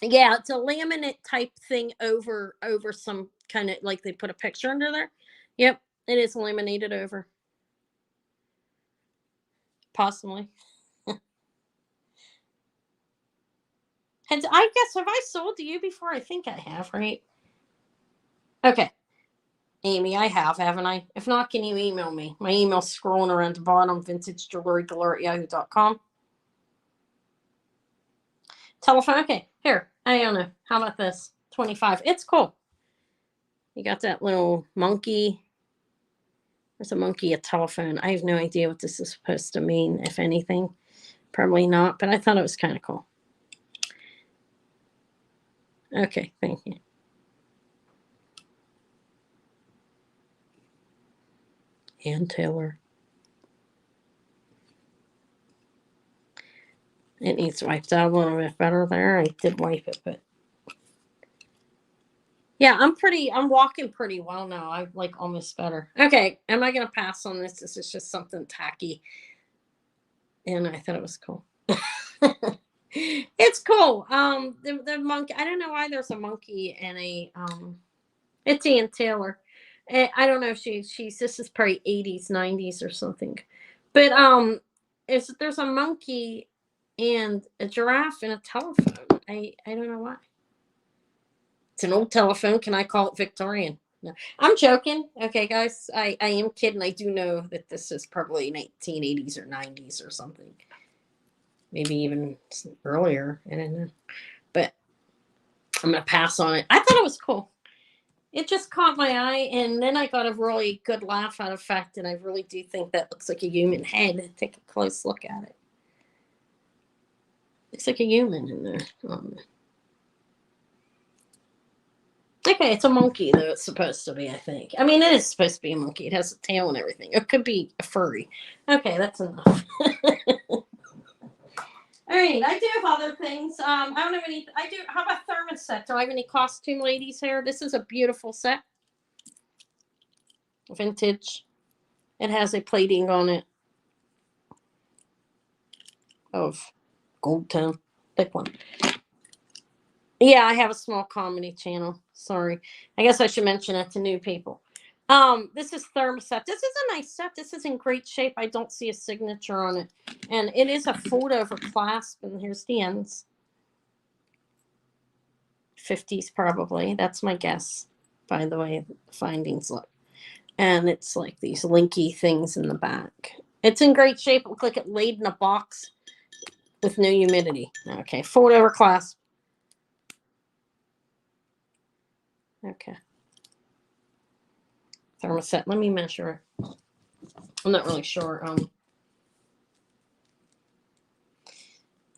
Yeah, it's a laminate type thing over some kind of like they put a picture under there. Yep, it is laminated over. Possibly. Have I sold to you before? I think I have, right? Okay. Amy, I have, haven't I? If not, can you email me? My email's scrolling around the bottom, vintagejewelrygalore@yahoo.com. Telephone, okay. Here, I don't know. How about this? 25. It's cool. You got that little monkey. There's a monkey, a telephone. I have no idea what this is supposed to mean, if anything. Probably not, but I thought it was kind of cool. Okay, thank you. Ann Taylor. It needs wiped out a little bit better there. I did wipe it, but yeah, I'm walking pretty well now. I like almost better. Okay, am I gonna pass on this? This is just something tacky. And I thought it was cool. It's cool. The monkey, I don't know why there's a monkey and a it's Ann Taylor. I don't know if she's this is probably 80s, 90s or something. But there's a monkey and a giraffe and a telephone. I don't know why. It's an old telephone. Can I call it Victorian? No. I'm joking. Okay, guys. I am kidding. I do know that this is probably 1980s or 90s or something. Maybe even earlier. I don't know. But I'm going to pass on it. I thought it was cool. It just caught my eye, and then I got a really good laugh out of the fact that I really do think that looks like a human head. Take a close look at it. Looks like a human in there. Okay, it's a monkey, though it's supposed to be, I think. I mean, it is supposed to be a monkey. It has a tail and everything. It could be a furry. Okay, that's enough. All right, I do have other things. I don't have any. I do. How about thermostat? Do I have any costume ladies here? This is a beautiful set. Vintage. It has a plating on it of gold tone. Thick one. Yeah, I have a small comedy channel. Sorry. I guess I should mention it to new people. This is thermostat. This is a nice set. This is in great shape. I don't see a signature on it. And it is a fold over clasp, and here's the ends. 50s probably. That's my guess. By the way, findings look. And it's like these linky things in the back. It's in great shape. It looks like it laid in a box with no humidity. Okay, fold over clasp. Okay. Thermoset. Let me measure it. I'm not really sure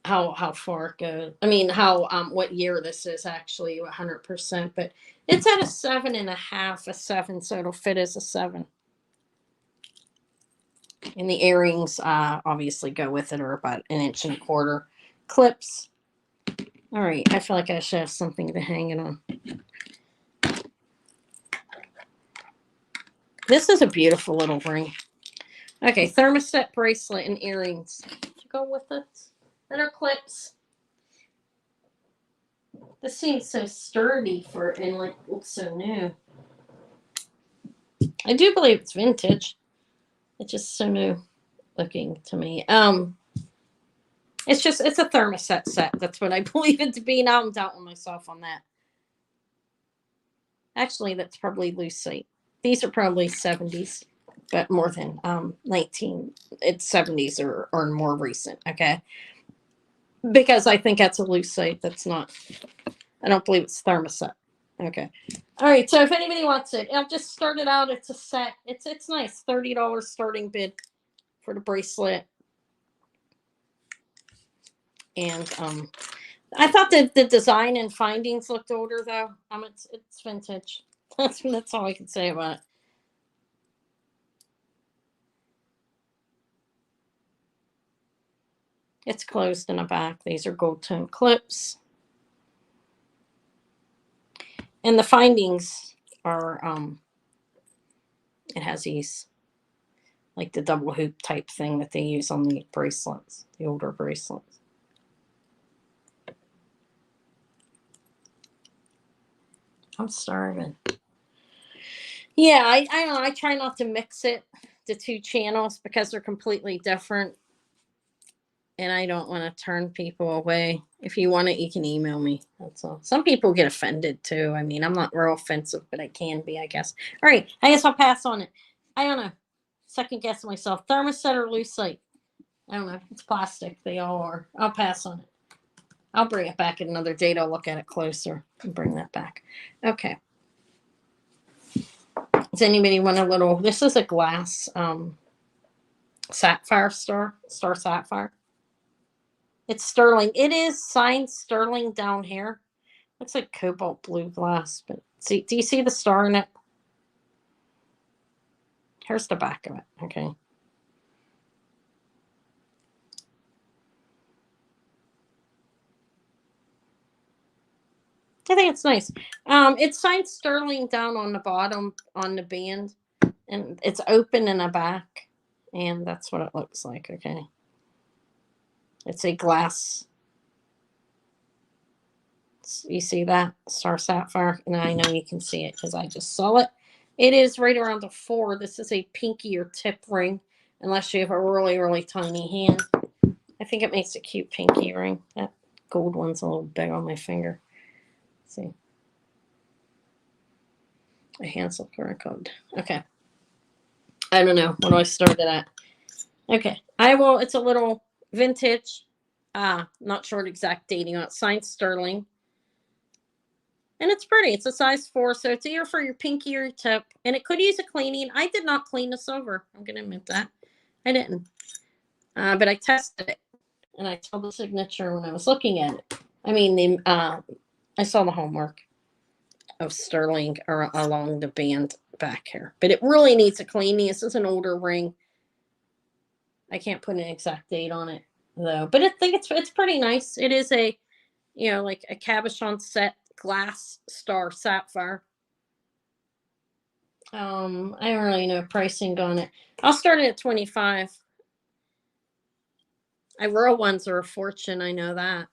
how far it goes. I mean, how what year this is actually 100%, but it's at a 7.5, a 7, so it'll fit as a 7. And the earrings obviously go with it, or about 1.25 inch. Clips. All right, I feel like I should have something to hang it on. This is a beautiful little ring. Okay, thermostat bracelet and earrings to go with it. That are clips. This seems so sturdy for and like looks so new. I do believe it's vintage. It's just so new looking to me. It's a thermostat set. That's what I believe it to be. Now I'm doubting myself on that. Actually, that's probably lucite. These are probably 70s, but more than 19. It's 70s or more recent. Okay, because I think that's a lucite. That's not. I don't believe it's thermostat. Okay. All right. So if anybody wants it, I'll just start it out. It's a set. It's nice. $30 starting bid for the bracelet. And I thought that the design and findings looked older though. It's vintage. That's all I can say about it. It's closed in the back. These are gold tone clips. And the findings are it has these like the double hoop type thing that they use on the bracelets, the older bracelets. I'm starving. Yeah, I don't know. I try not to mix it, the two channels, because they're completely different. And I don't want to turn people away. If you want it, you can email me. That's all. Some people get offended too. I mean, I'm not real offensive, but I can be, I guess. All right. I guess I'll pass on it. I don't know. Second guess myself. Thermostat or lucite? I don't know. It's plastic. They all are. I'll pass on it. I'll bring it back at another date. I'll look at it closer and bring that back. Okay. Does anybody want a little? This is a glass sapphire star sapphire. It's sterling. It is signed sterling down here. Looks like cobalt blue glass, but see, do you see the star in it? Here's the back of it. Okay. I think it's nice. It's signed sterling down on the bottom on the band, and it's open in the back, and that's what it looks like. Okay. It's a glass. You see that star sapphire, and I know you can see it because I just saw it. It is right around a 4. This is a pinkier tip ring, unless you have a really tiny hand. I think it makes a cute pinky ring. That gold one's a little big on my finger. Let's see. A Hansel code. Okay. I don't know. What do I start it at? Okay. I will. It's a little vintage. Not sure exact dating on it. Signed sterling. And it's pretty. It's a size 4, so it's either for your pinky or your tip. And it could use a cleaning. I did not clean this over. I'm going to admit that. I didn't. But I tested it. And I saw the signature when I was looking at it. I mean, I saw the homework of sterling or along the band back here. But it really needs a cleaning. This is an older ring. I can't put an exact date on it, though. But I think it's pretty nice. It is a, like a cabochon set glass star sapphire. I don't really know pricing on it. I'll start it at 25. Real ones are a fortune. I know that.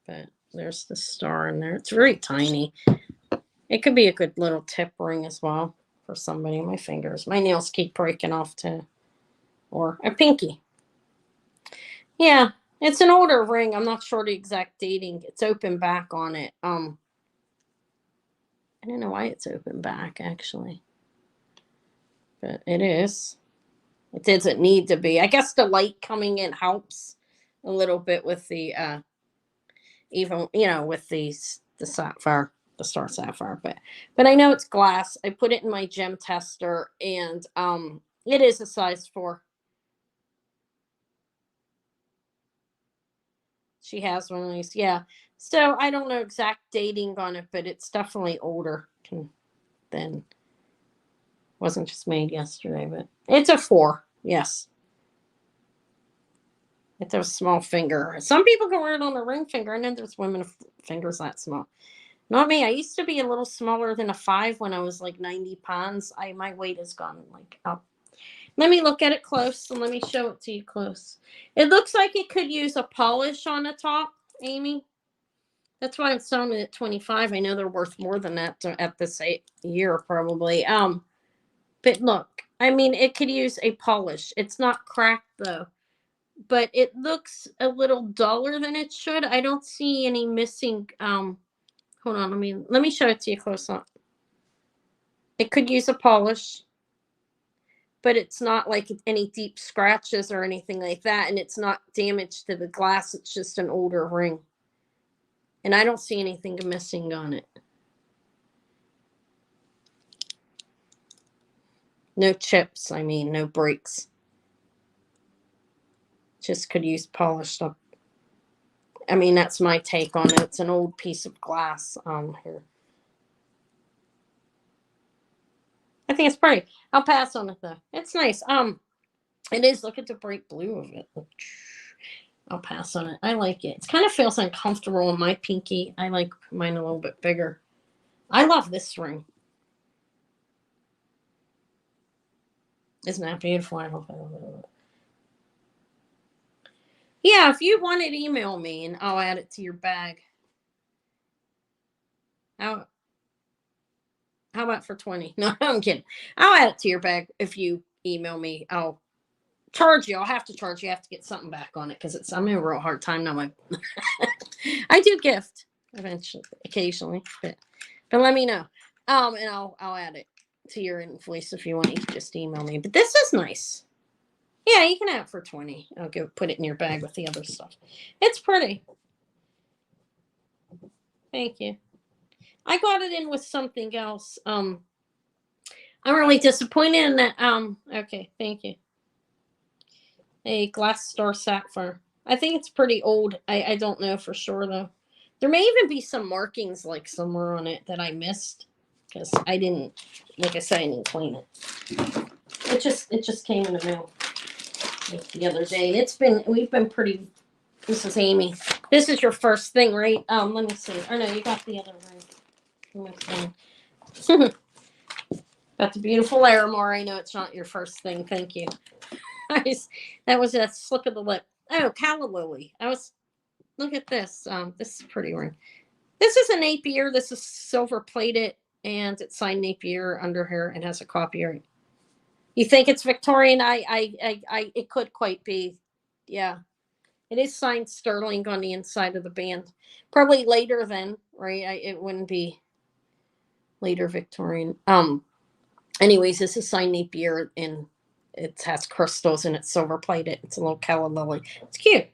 But there's the star in there. It's very tiny. It could be a good little tip ring as well for somebody. My fingers, my nails keep breaking off too. Or a pinky. Yeah, it's an older ring. I'm not sure the exact dating. It's open back on it. I don't know why it's open back actually. But it is. It doesn't need to be. I guess the light coming in helps a little bit with the even with the sapphire, the star sapphire. But I know it's glass. I put it in my gem tester, and it is a size 4. She has one of these, yeah. So I don't know exact dating on it, but it's definitely older than wasn't just made yesterday, but it's a 4. Yes. It's a small finger. Some people can wear it on a ring finger, and then there's women with fingers that small. Not me. I used to be a little smaller than a 5 when I was like 90 pounds. My weight has gone like up. Let me look at it close and let me show it to you close. It looks like it could use a polish on the top, Amy. That's why I'm selling it at 25. I know they're worth more than that at this year probably. But look, I mean, it could use a polish. It's not cracked though, but it looks a little duller than it should. I don't see any missing. Hold on, let me show it to you close up. It could use a polish, but it's not like any deep scratches or anything like that, and it's not damage to the glass. It's just an older ring, and I don't see anything missing on it. No chips, no breaks. Just could use polished up. That's my take on it. It's an old piece of glass here. I think it's pretty. I'll pass on it though. It's nice. It is. Look at the bright blue of it. I'll pass on it. I like it. It kind of feels uncomfortable on my pinky. I like mine a little bit bigger. I love this ring. Isn't that beautiful? I hope I love it. Yeah, if you want it, email me and I'll add it to your bag. How about for 20? No, I'm kidding. I'll add it to your bag if you email me. I'll charge you. I'll have to charge you. I have to get something back on it because I'm in a real hard time now. I do gift eventually, occasionally, but let me know. And I'll add it to your invoice if you want. You can just email me. But this is nice. Yeah, you can have it for 20. I'll go put it in your bag with the other stuff. It's pretty. Thank you. I got it in with something else. I'm really disappointed in that. Okay, thank you. A glass star sapphire. I think it's pretty old. I don't know for sure though. There may even be some markings like somewhere on it that I missed because I didn't, like I said, I didn't clean it. It just came in the mail the other day. We've been pretty. This is Amy. This is your first thing, right? Let me see. Oh no, you got the other ring. Got the beautiful Aramore. I know it's not your first thing. Thank you. That was a slip of the lip. Oh, calla lily. Look at this. This is a pretty ring. This is a Napier. This is silver plated, and it's signed Napier under here and has a copyright. You think it's Victorian? It could quite be. Yeah. It is signed sterling on the inside of the band. Probably later then, right? It wouldn't be later Victorian. Anyways, this is signed Napier and it has crystals and it's silver plated. It's a little calla lily. It's cute.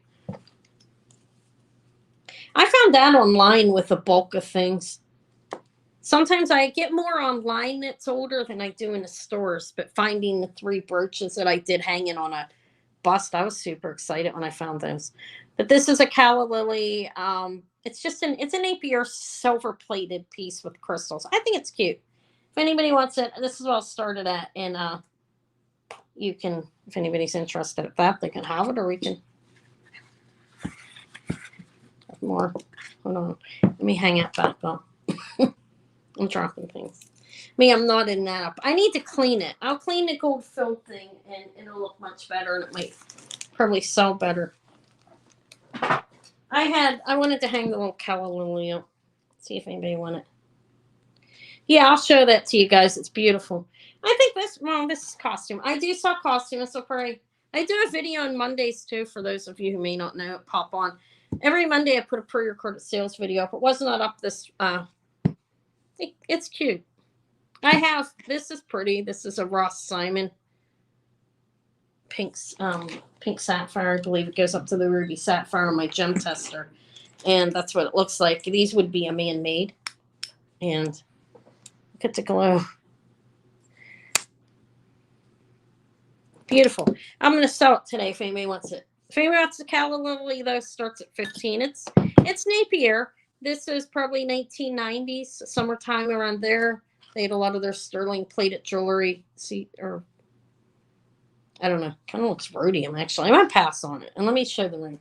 I found that online with a bulk of things. Sometimes I get more online that's older than I do in the stores, but finding the 3 brooches that I did hanging on a bust, I was super excited when I found those. But this is a calla lily. It's a Napier silver plated piece with crystals. I think it's cute. If anybody wants it, this is what I started at, and you can, if anybody's interested at that, they can have it, or we can have more. Hold on, let me hang it back up. I'm dropping things. I'm not in that up. I need to clean it. I'll clean the gold filled thing, and it'll look much better, and it might probably sell better. I wanted to hang the little calla lily up. See if anybody want it. Yeah, I'll show that to you guys. It's beautiful. I think this is costume. I do sell costume. It's so pretty. I do a video on Mondays too, for those of you who may not know. Pop on. Every Monday I put a pre-recorded sales video up. It was not up this it's cute. This is pretty. This is a Ross Simon pink sapphire. I believe it goes up to the ruby sapphire on my gem tester. And that's what it looks like. These would be a man-made. And look at the glow. Beautiful. I'm going to sell it today if anybody wants it. If anybody wants the calla lily, though, starts at $15. It's Napier. This is probably 1990s, summertime around there. They had a lot of their sterling plated jewelry. I don't know. Kind of looks rhodium, actually. I'm going to pass on it. And let me show the ring.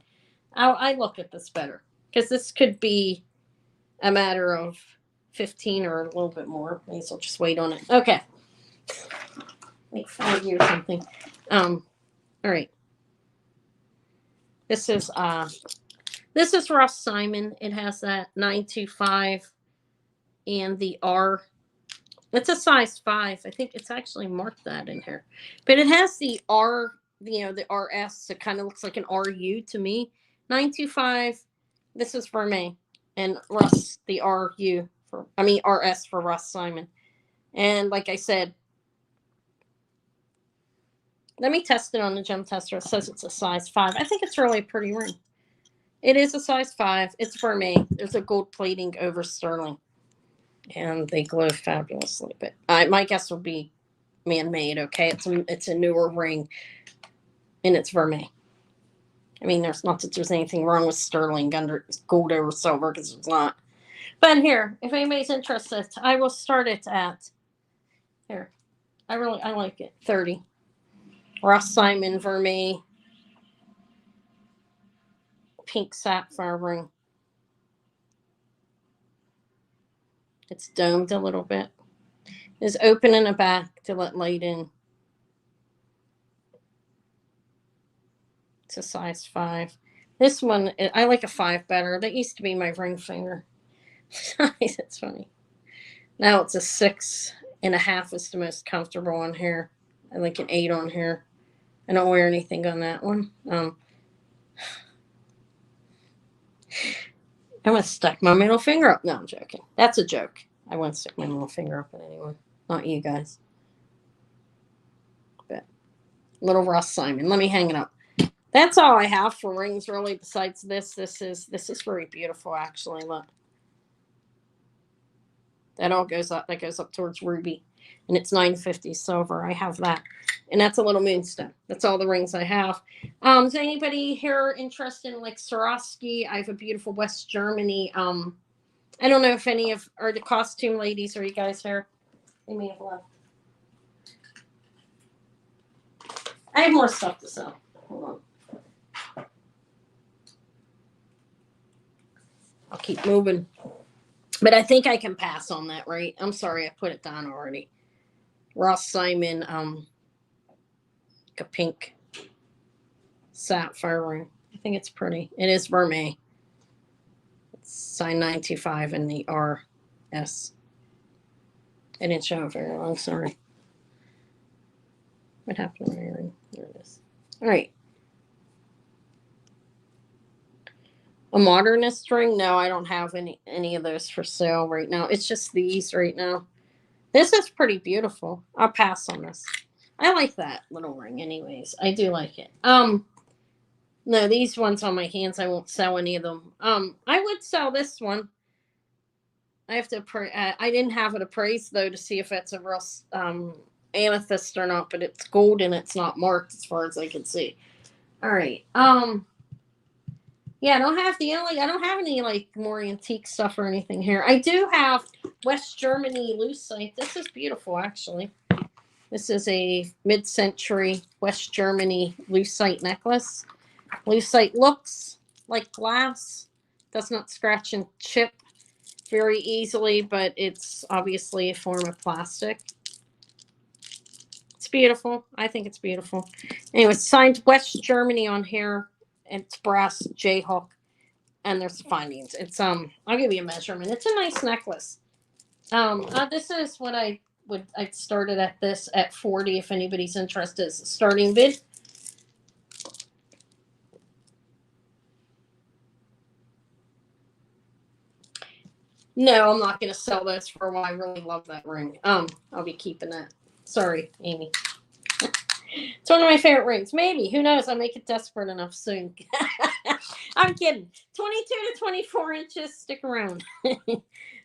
I look at this better. Because this could be a matter of 15 or a little bit more. Maybe I'll just wait on it. Okay. Make 5 years or something. All right. This is Ross Simon. It has that 925 and the R. It's a size 5. I think it's actually marked that in here. But it has the R, the RS. It kind of looks like an RU to me. 925. This is for me. And Russ, the RS for Russ Simon. And like I said, let me test it on the gem tester. It says it's a size 5. I think it's really a pretty ring. It is a size 5. It's for me. There's a gold plating over sterling. And they glow fabulously. But my guess would be man-made, okay? It's a newer ring. And it's vermeil. I mean, there's not that there's anything wrong with sterling under gold over silver, because it's not. But here, if anybody's interested, I will start it at here. I like it. 30. Ross Simon vermeil. Pink sapphire ring. It's domed a little bit. It's open in the back to let light in. It's a size 5. This one, I like a 5 better. That used to be my ring finger. It's funny. Now it's a 6.5 is the most comfortable on here. I like an 8 on here. I don't wear anything on that one. I'm going to stick my middle finger up. No, I'm joking. That's a joke. I won't stick my middle finger up at anyone. Not you guys. But little Ross Simon. Let me hang it up. That's all I have for rings, really, besides this. This is very beautiful, actually. Look. That all goes up. That goes up towards ruby. And it's 950 silver. I have that. And that's a little moonstone. That's all the rings I have. Is anybody here interested in like Swarovski? I have a beautiful West Germany. I don't know if any of are the costume ladies. Are you guys here? They may have left. I have more stuff to sell. Hold on. I'll keep moving. But I think I can pass on that, right? I'm sorry, I put it down already. Ross Simon, a pink sapphire ring. I think it's pretty. It is vermeil. It's size 925 in the RS. I didn't show it very long, sorry. What happened to my ring? There it is. All right. A modernist ring? No, I don't have any of those for sale right now. It's just these right now. This is pretty beautiful. I'll pass on this. I like that little ring anyways. I do like it. No, these ones on my hands, I won't sell any of them. I would sell this one. I have to I didn't have it appraised though to see if it's a real amethyst or not, but it's gold and it's not marked as far as I can see. All right. Yeah, I don't have any like more antique stuff or anything here. I do have West Germany lucite. This is beautiful, actually. This is a mid-century West Germany lucite necklace. Lucite looks like glass, does not scratch and chip very easily, but it's obviously a form of plastic. It's beautiful. I think it's beautiful. Anyway, it's signed West Germany on here. It's brass J-hook, and there's the findings. It's I'll give you a measurement. It's a nice necklace. This is what I started at this at 40. If anybody's interested, it's a starting bid. No, I'm not going to sell this for a while. I really love that ring. I'll be keeping that. Sorry, Amy. It's one of my favorite rings. Maybe. Who knows? I'll make it desperate enough soon. I'm kidding. 22 to 24 inches. Stick around.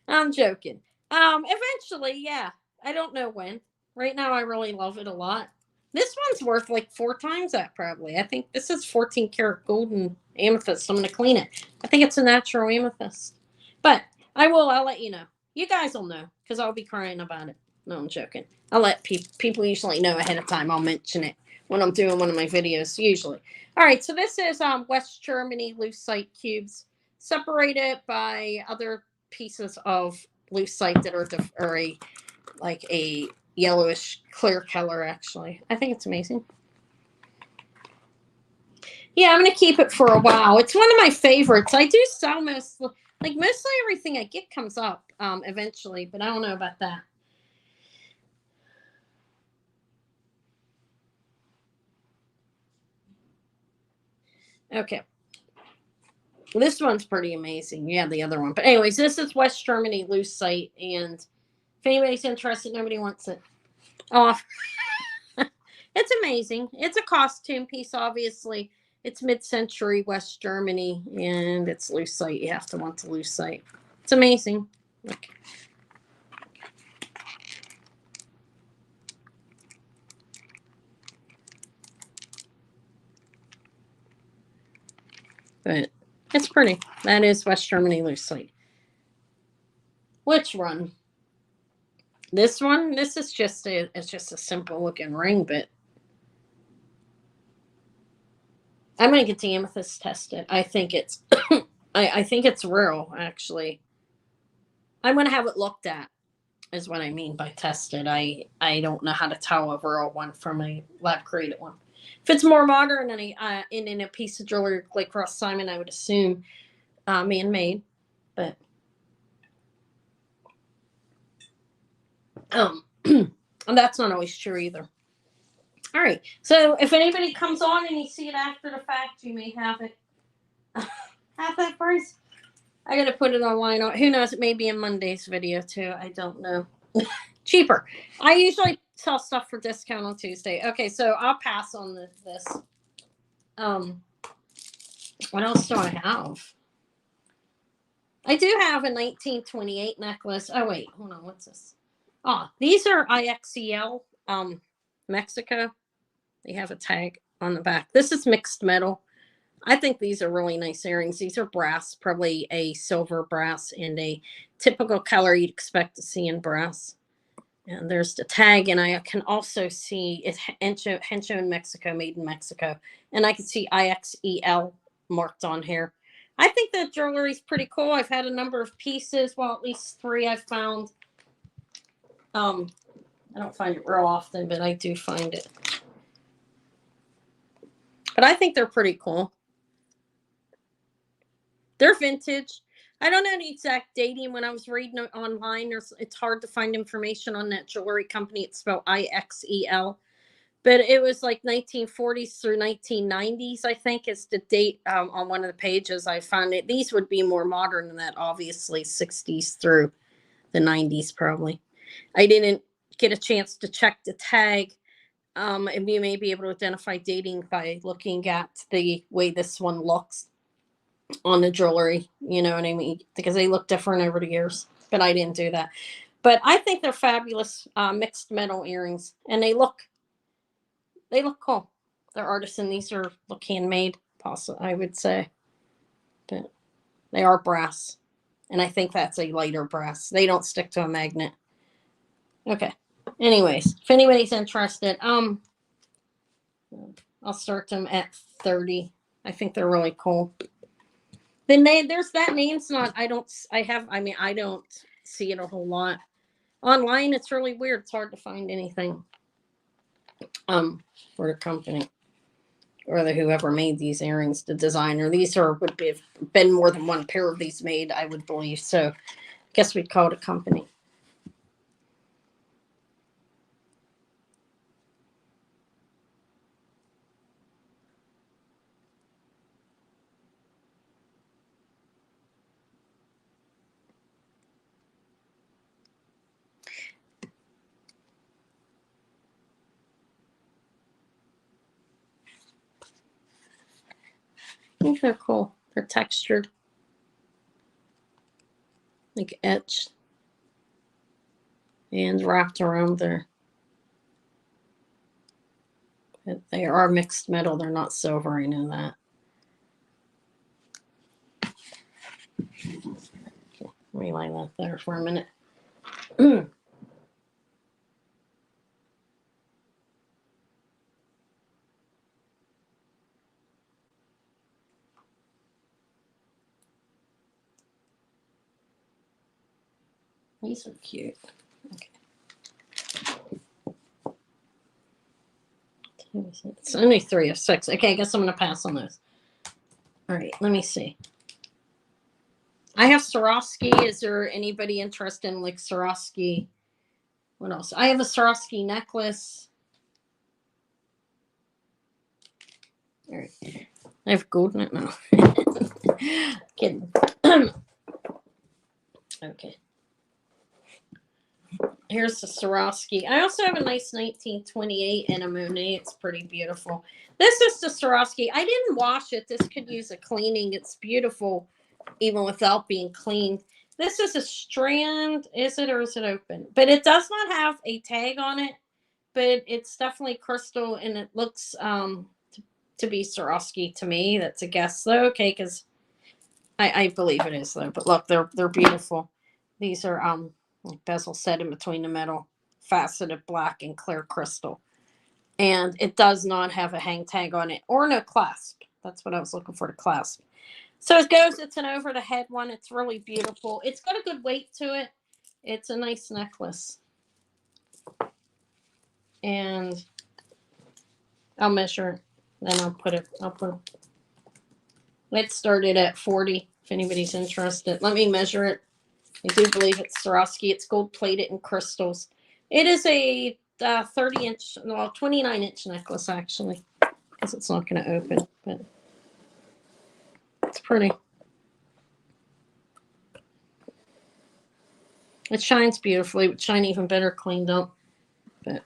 I'm joking. Eventually, yeah. I don't know when. Right now, I really love it a lot. This one's worth like 4 times that probably. I think this is 14 karat golden amethyst. I'm going to clean it. I think it's a natural amethyst. But I'll let you know. You guys will know because I'll be crying about it. No, I'm joking. I'll let people usually know ahead of time. I'll mention it when I'm doing one of my videos, usually. All right, so this is West Germany lucite cubes, separated by other pieces of lucite that are like a yellowish clear color, actually. I think it's amazing. Yeah, I'm gonna keep it for a while. It's one of my favorites. I do sell mostly everything I get comes up eventually, but I don't know about that. Okay. This one's pretty amazing. Yeah, the other one. But anyways, this is West Germany lucite, and if anybody's interested, nobody wants it off. It's amazing. It's a costume piece, obviously. It's mid-century West Germany, and it's lucite. You have to want the lucite. It's amazing. Look. But it's pretty. That is West Germany lucite. Which one? This one? This is just it's just a simple looking ring, but I'm gonna get the amethyst tested. I think it's I think it's real, actually. I'm gonna have it looked at, is what I mean by tested. I don't know how to tell a real one from a lab created one. If it's more modern and in a piece of jewelry like Ross Simon, I would assume man made. But and that's not always true either. All right. So if anybody comes on and you see it after the fact, you may have it half that price. I gotta put it online. Who knows? It may be in Monday's video too. I don't know. Cheaper. I usually sell stuff for discount on Tuesday. Okay, so I'll pass on this. Um, what else do I have? I do have a 1928 necklace. Oh wait, hold on. What's this? Oh, these are IXEL. Mexico. They have a tag on the back. This is mixed metal. I think these are really nice earrings. These are brass, probably a silver brass and a typical color you'd expect to see in brass. And there's the tag, and I can also see it's Hencho in Mexico, made in Mexico. And I can see IXEL marked on here. I think the jewelry is pretty cool. I've had a number of pieces, well, at least 3 I've found. I don't find it real often, but I do find it. But I think they're pretty cool. They're vintage. I don't know the exact dating. When I was reading it online, it's hard to find information on that jewelry company. It's spelled IXEL, but it was like 1940s through 1990s, I think, is the date on one of the pages I found it. These would be more modern than that, obviously, 60s through the 90s, probably. I didn't get a chance to check the tag. And we may be able to identify dating by looking at the way this one looks on the jewelry, you know what I mean? Because they look different over the years, but I didn't do that. But I think they're fabulous mixed metal earrings, and they look cool. They're artisan. These are look handmade, possibly I would say, but they are brass, and I think that's a lighter brass. They don't stick to a magnet. Okay. Anyways, if anybody's interested, I'll start them at 30. I think they're really cool. The name, there's that name's not, I don't see it a whole lot online. It's really weird. It's hard to find anything for the company or whoever made these earrings, the designer. These would be have been more than one pair of these made, I would believe. So I guess we'd call it a company. I think they're cool. They're textured, like etched and wrapped around there. They are mixed metal. They're not silver. I know that. Okay, let me lie that there for a minute. These are cute. Okay. It's only 3 of 6. Okay, I guess I'm going to pass on those. All right, let me see. I have Swarovski. Is there anybody interested in like Swarovski? What else? I have a Swarovski necklace. All right. I have gold in it now. Kidding. Okay. Here's the Swarovski. I also have a nice 1928 in a Monet. It's pretty beautiful. This is the Swarovski. I didn't wash it. This could use a cleaning. It's beautiful even without being cleaned. This is a strand. Is it or is it open? But it does not have a tag on it. But it's definitely crystal and it looks to be Swarovski to me. That's a guess though. Okay, because I believe it is though. But look, they're beautiful. These are bezel set in between the metal, faceted black and clear crystal. And it does not have a hang tag on it or no clasp. That's what I was looking for, the clasp. So it goes, it's an over the head one. It's really beautiful. It's got a good weight to it. It's a nice necklace. And I'll measure it. Then I'll put it started at 40 if anybody's interested. Let me measure it. I do believe it's Swarovski. It's gold plated in crystals. It is a 30-inch, well, 29-inch necklace, actually, because it's not going to open, but it's pretty. It shines beautifully. It would shine even better cleaned up. But,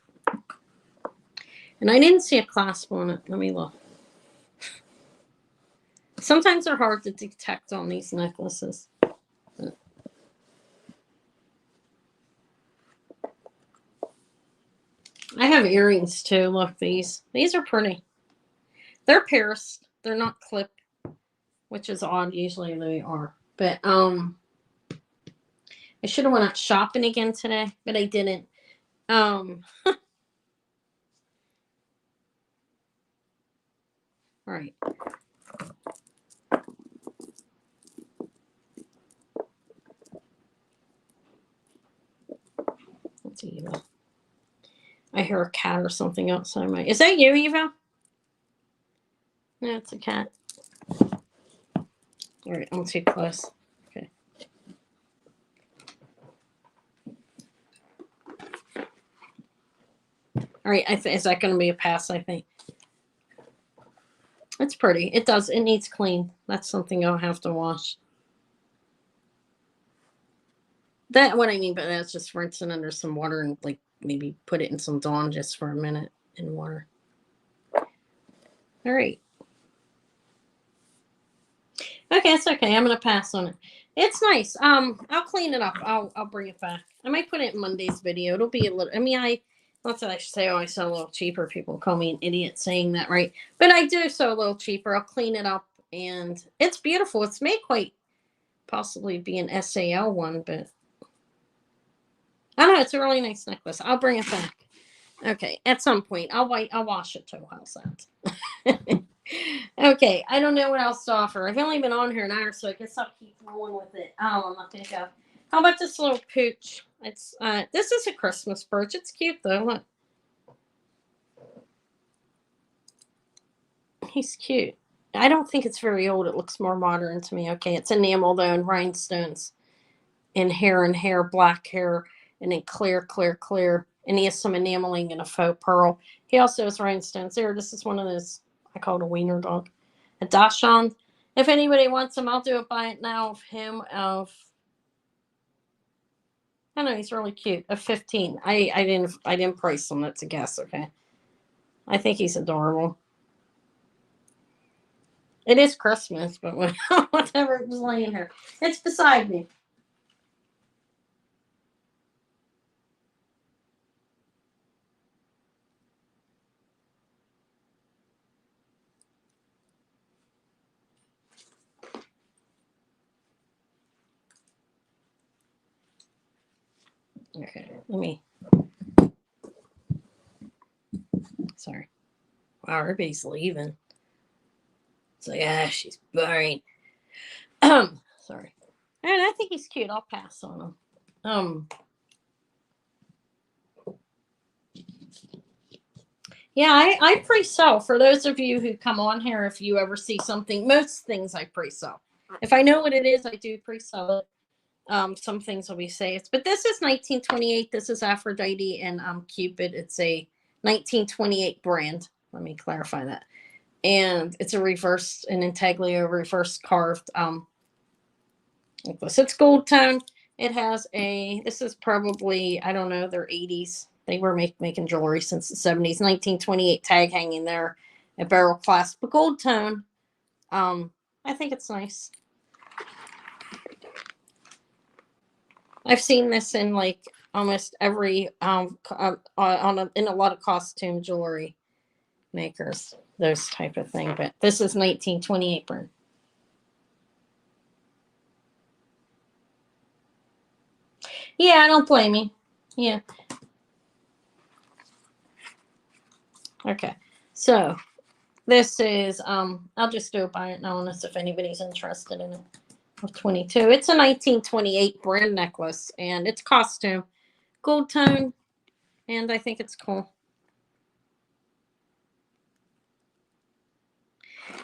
and I didn't see a clasp on it. Let me look. Sometimes they're hard to detect on these necklaces. But I have earrings too. Look, these are pretty. They're pierced. They're not clipped, which is odd. Usually they are. But I should have went out shopping again today, but I didn't. All right. Let's see, Eva. I hear a cat or something outside my. Is that you, Eva? No, it's a cat. All right, I'm too close. Okay. All right, is that going to be a pass? I think it's pretty. It does. It needs clean. That's something I'll have to wash. That what I mean by that's just rinsing under some water and like maybe put it in some Dawn just for a minute in water. All right. Okay, it's okay. I'm gonna pass on it. It's nice. I'll clean it up. I'll bring it back. I might put it in Monday's video. It'll be a little. I mean, not that I should say, oh, I sell a little cheaper. People call me an idiot saying that, right? But I do sell a little cheaper. I'll clean it up, and it's beautiful. It's made quite possibly be an SAL one, but I don't know. It's a really nice necklace. I'll bring it back. Okay, at some point. I'll wash it too. How's that? Okay, I don't know what else to offer. I've only been on here an hour, so I guess I'll keep rolling with it. Oh, I'm not gonna go. How about this little pooch? It's this is a Christmas brooch. It's cute though. Look, he's cute. I don't think it's very old. It looks more modern to me. Okay, it's enamel though and rhinestones, and hair, black hair, and then clear, and he has some enameling and a faux pearl. He also has rhinestones. There, this is one of those. I call it a wiener dog. A dachshund. If anybody wants him, I'll do a buy it now of him of. I know he's really cute. Of 15. I didn't price him. That's a guess. Okay. I think he's adorable. It is Christmas, but whatever was laying here, it's beside me. Okay, let me. Sorry. Wow, everybody's leaving. It's like, she's boring. Sorry. And I think he's cute. I'll pass on him. Yeah, I pre-sell. For those of you who come on here, if you ever see something, most things I pre-sell. If I know what it is, I do pre-sell it. Some things will be saved, but this is 1928. This is Aphrodite and Cupid. It's a 1928 brand. Let me clarify that. And it's a reverse, an intaglio reverse carved necklace. It's gold tone. It has a, this is probably, I don't know, they're 80s. They were making jewelry since the 70s. 1928 tag hanging there, a barrel clasp, but gold tone. I think it's nice. I've seen this in like almost every in a lot of costume jewelry makers, those type of thing. But this is 1928 brand. Yeah, I don't blame you. Yeah. Okay. So this is I'll just do it by it now, unless if anybody's interested in it. Of 22. It's a 1928 brand necklace, and it's costume, gold tone, and I think it's cool.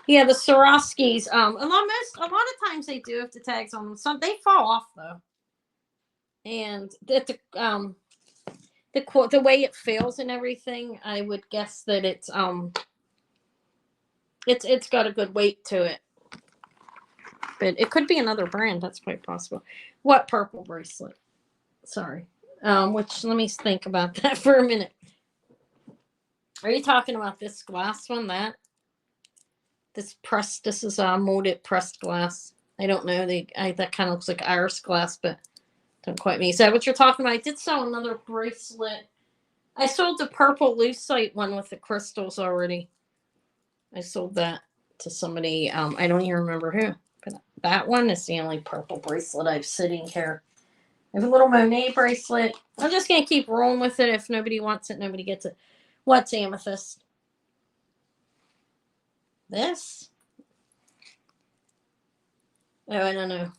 Yeah, the Swarovskis. A lot of times they do have the tags on them. Some they fall off though, and the way it feels and everything, I would guess that it's got a good weight to it. But it could be another brand. That's quite possible. What purple bracelet? Sorry. Which let me think about that for a minute. Are you talking about this glass one? This is molded pressed glass. I don't know. That kind of looks like iris glass, but don't quite me. Is that what you're talking about? I did sell another bracelet. I sold the purple lucite one with the crystals already. I sold that to somebody. I don't even remember who. But that one is the only purple bracelet I've sitting here. I have a little Monet bracelet. I'm just going to keep rolling with it. If nobody wants it, nobody gets it. What's amethyst? This? Oh, I don't know.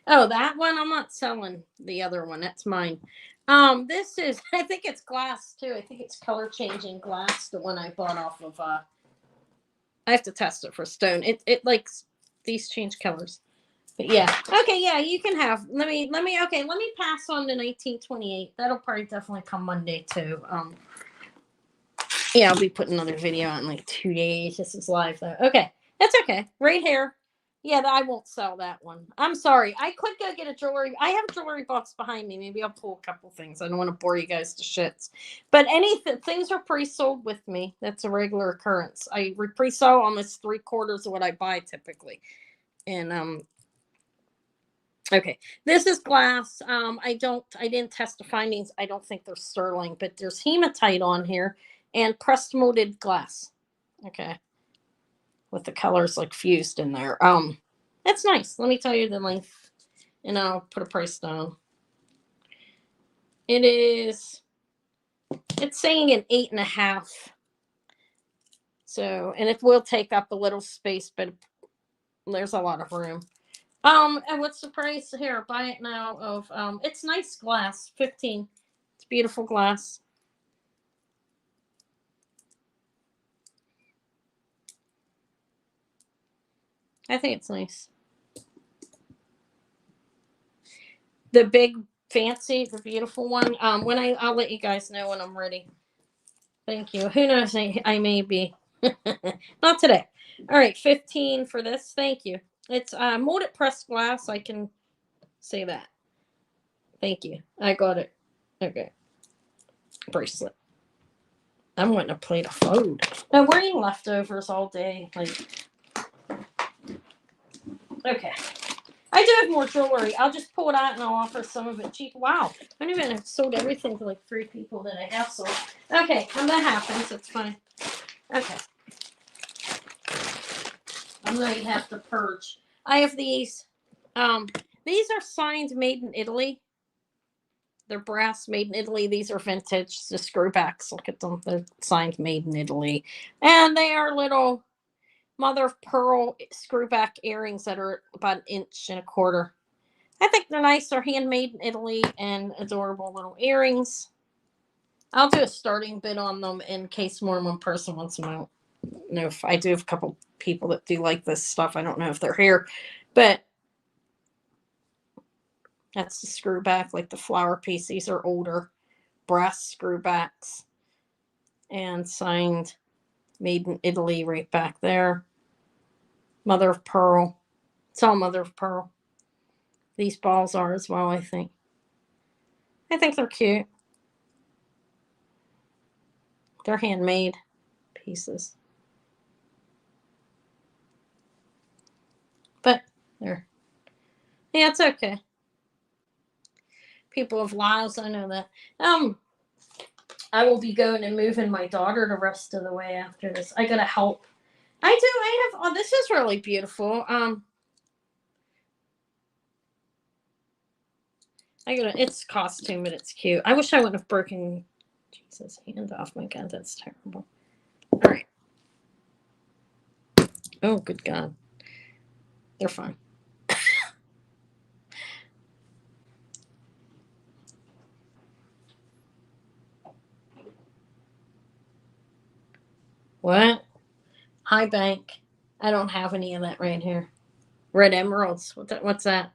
Oh, that one? I'm not selling the other one. That's mine. This is, I think it's glass too. I think it's color changing glass. The one I bought off of, I have to test it for stone. It likes, these change colors. But yeah. Okay, yeah, you can have. Let me pass on to 1928. That'll probably definitely come Monday too. Yeah, I'll be putting another video out in like 2 days. This is live though. Okay. That's okay. Right here. Yeah, I won't sell that one. I'm sorry. I could go get a jewelry. I have a jewelry box behind me. Maybe I'll pull a couple things. I don't want to bore you guys to shits. But things are pre-sold with me. That's a regular occurrence. I pre-sell almost 3/4 of what I buy typically. And okay, this is glass. I didn't test the findings. I don't think they're sterling, but there's hematite on here and pressed molded glass. Okay, with the colors like fused in there. That's nice. Let me tell you the length, and I'll put a price down. It's saying an 8.5. So, and it will take up a little space, but there's a lot of room. And what's the price here? Buy it now of it's nice glass, 15. It's beautiful glass. I think it's nice. The big fancy, the beautiful one. When I'll let you guys know when I'm ready. Thank you. Who knows? I may be. Not today. All right, 15 for this. Thank you. It's molded pressed glass. I can say that. Thank you. I got it. Okay. Bracelet. I'm wanting a plate of food. No, we're eating leftovers all day. Okay. I do have more jewelry. I'll just pull it out and I'll offer some of it cheap. Wow. I don't even have sold everything to like 3 people that I have sold. Okay. And that happens. It's fine. Okay. I'm going to have to purge. I have these. These are signed made in Italy. They're brass made in Italy. These are vintage. The screwbacks. Look at them. They're signed made in Italy. And they are little mother of pearl screwback earrings that are about 1.25 inches. I think they're nice. They're handmade in Italy and adorable little earrings. I'll do a starting bid on them in case more than one person wants them. I don't know if I do have a couple people that do like this stuff. I don't know if they're here, but that's the screw back, like the flower piece. These are older brass screw backs and signed made in Italy right back there. Mother of pearl. It's all mother of pearl. These balls are as well, I think. I think they're cute. They're handmade pieces. But they're, yeah, it's okay. People have lives, I know that. I will be going and moving my daughter the rest of the way after this. I gotta help. I have, oh, this is really beautiful. It's costume, but it's cute. I wish I wouldn't have broken Jesus' hand off. My God, that's terrible. All right. Oh, good God. They're fine. What? High bank. I don't have any of that right here. Red emeralds. What's that?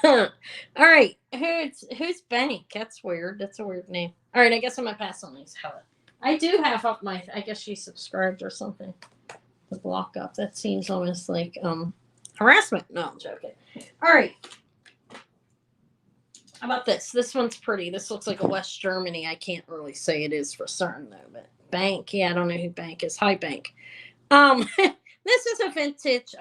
All right. Who's bank? That's weird. That's a weird name. All right. I guess I'm gonna pass on these. I do have up my. I guess she subscribed or something to block up. That seems almost like harassment. No, I'm joking. All right. How about this? This one's pretty. This looks like a West Germany. I can't really say it is for certain though, but bank. Yeah, I don't know who bank is. High bank. This is a vintage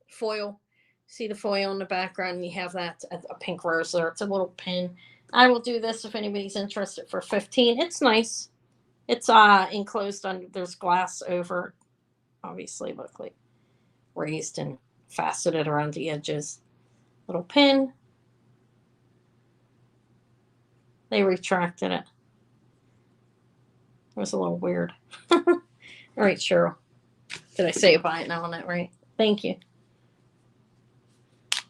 foil. See the foil in the background, and you have that a pink rose there. It's a little pin. I will do this if anybody's interested for 15. It's nice. It's enclosed under. There's glass over. Obviously, look like raised and faceted around the edges. Little pin. They retracted it. It was a little weird. All right, Cheryl. Did I say buy it now on that right? Thank you.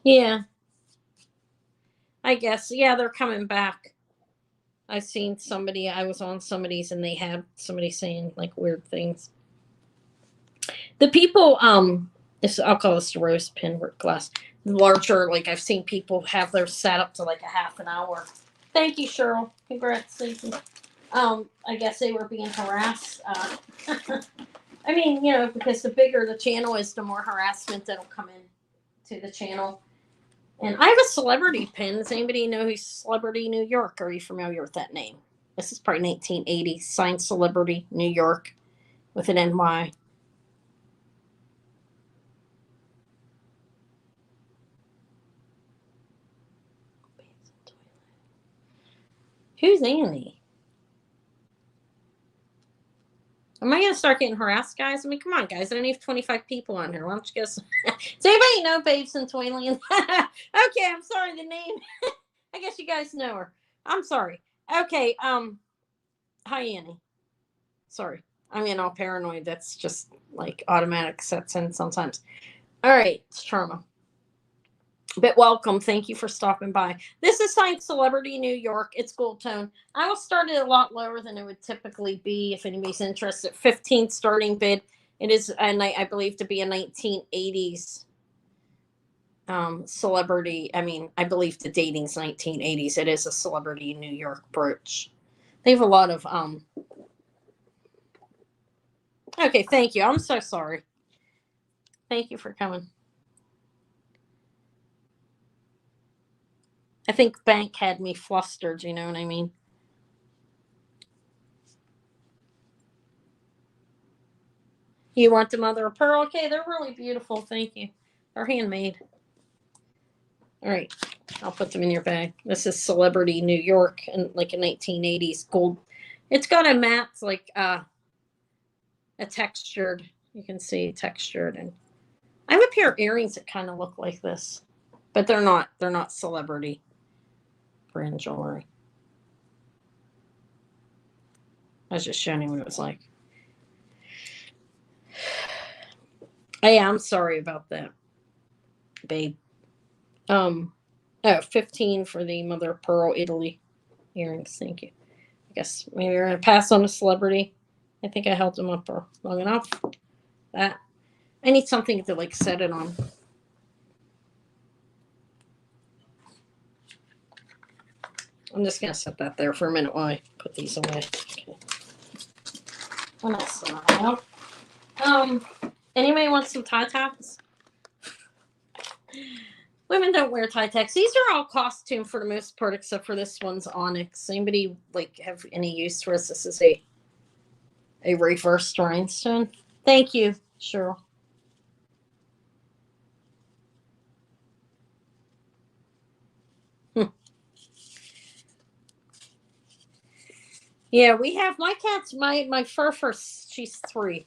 Yeah. I guess. Yeah, they're coming back. I've seen somebody, I was on somebody's and they had somebody saying like weird things. The people, I'll call this the rose pin work glass. Larger, like I've seen people have their set up to like a half an hour. Thank you, Cheryl. Congrats. Thank you. I guess they were being harassed. I mean, because the bigger the channel is, the more harassment that'll come in to the channel. And I have a celebrity pin. Does anybody know who's Celebrity New York? Are you familiar with that name? This is probably 1980. Signed Celebrity New York with an NY. Who's Annie? Am I going to start getting harassed, guys? I mean, come on, guys. I only have 25 people on here. Why don't you guys... Does anybody know Babes and Toyland? Okay, I'm sorry. The name... I guess you guys know her. I'm sorry. Okay, hi, Annie. Sorry. I'm getting all paranoid. That's just like automatic sets in sometimes. All right, it's Charma. But welcome. Thank you for stopping by. This is signed Celebrity New York. It's gold tone. I will start it a lot lower than it would typically be if anybody's interested. 15 starting bid. It is, and I believe, to be a 1980s celebrity. I mean, I believe the dating's 1980s. It is a Celebrity New York brooch. They have a lot of Okay, thank you. I'm so sorry. Thank you for coming. I think bank had me flustered, you know what I mean? You want the mother of pearl? Okay, they're really beautiful. Thank you. They're handmade. All right, I'll put them in your bag. This is Celebrity New York and like a 1980s gold. It's got a matte, like a textured. You can see textured, and I have a pair of earrings that kind of look like this, but they're not. They're not celebrity brand jewelry. I was just showing you what it was like. Hey, I'm sorry about that, babe. Oh, 15 for the mother of pearl Italy earrings. Thank you. I guess maybe we're gonna pass on a celebrity. I think I held them up long enough. That I need something to like set it on. I'm just gonna set that there for a minute while I put these away. Okay. What else do I have? Anybody want some tie tacks? Women don't wear tie tacks. These are all costume for the most part, except for this one's onyx. Anybody like have any use for this? This is a reversed rhinestone. Thank you, Cheryl. Yeah, we have my cat's my fur first. She's 3.